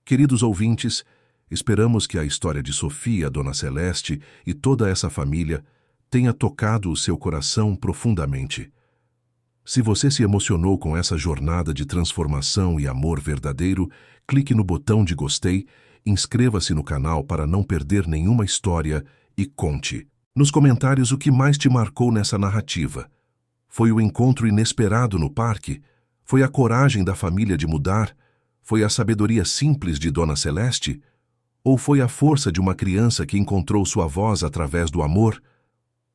Queridos ouvintes, esperamos que a história de Sofia, Dona Celeste e toda essa família tenha tocado o seu coração profundamente. Se você se emocionou com essa jornada de transformação e amor verdadeiro, clique no botão de gostei, inscreva-se no canal para não perder nenhuma história e conte nos comentários o que mais te marcou nessa narrativa. Foi o encontro inesperado no parque? Foi a coragem da família de mudar? Foi a sabedoria simples de Dona Celeste? Ou foi a força de uma criança que encontrou sua voz através do amor?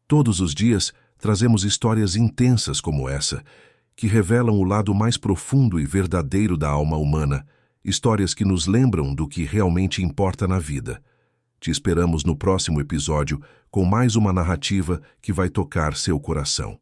Todos os dias trazemos histórias intensas como essa, que revelam o lado mais profundo e verdadeiro da alma humana, histórias que nos lembram do que realmente importa na vida. Te esperamos no próximo episódio com mais uma narrativa que vai tocar seu coração.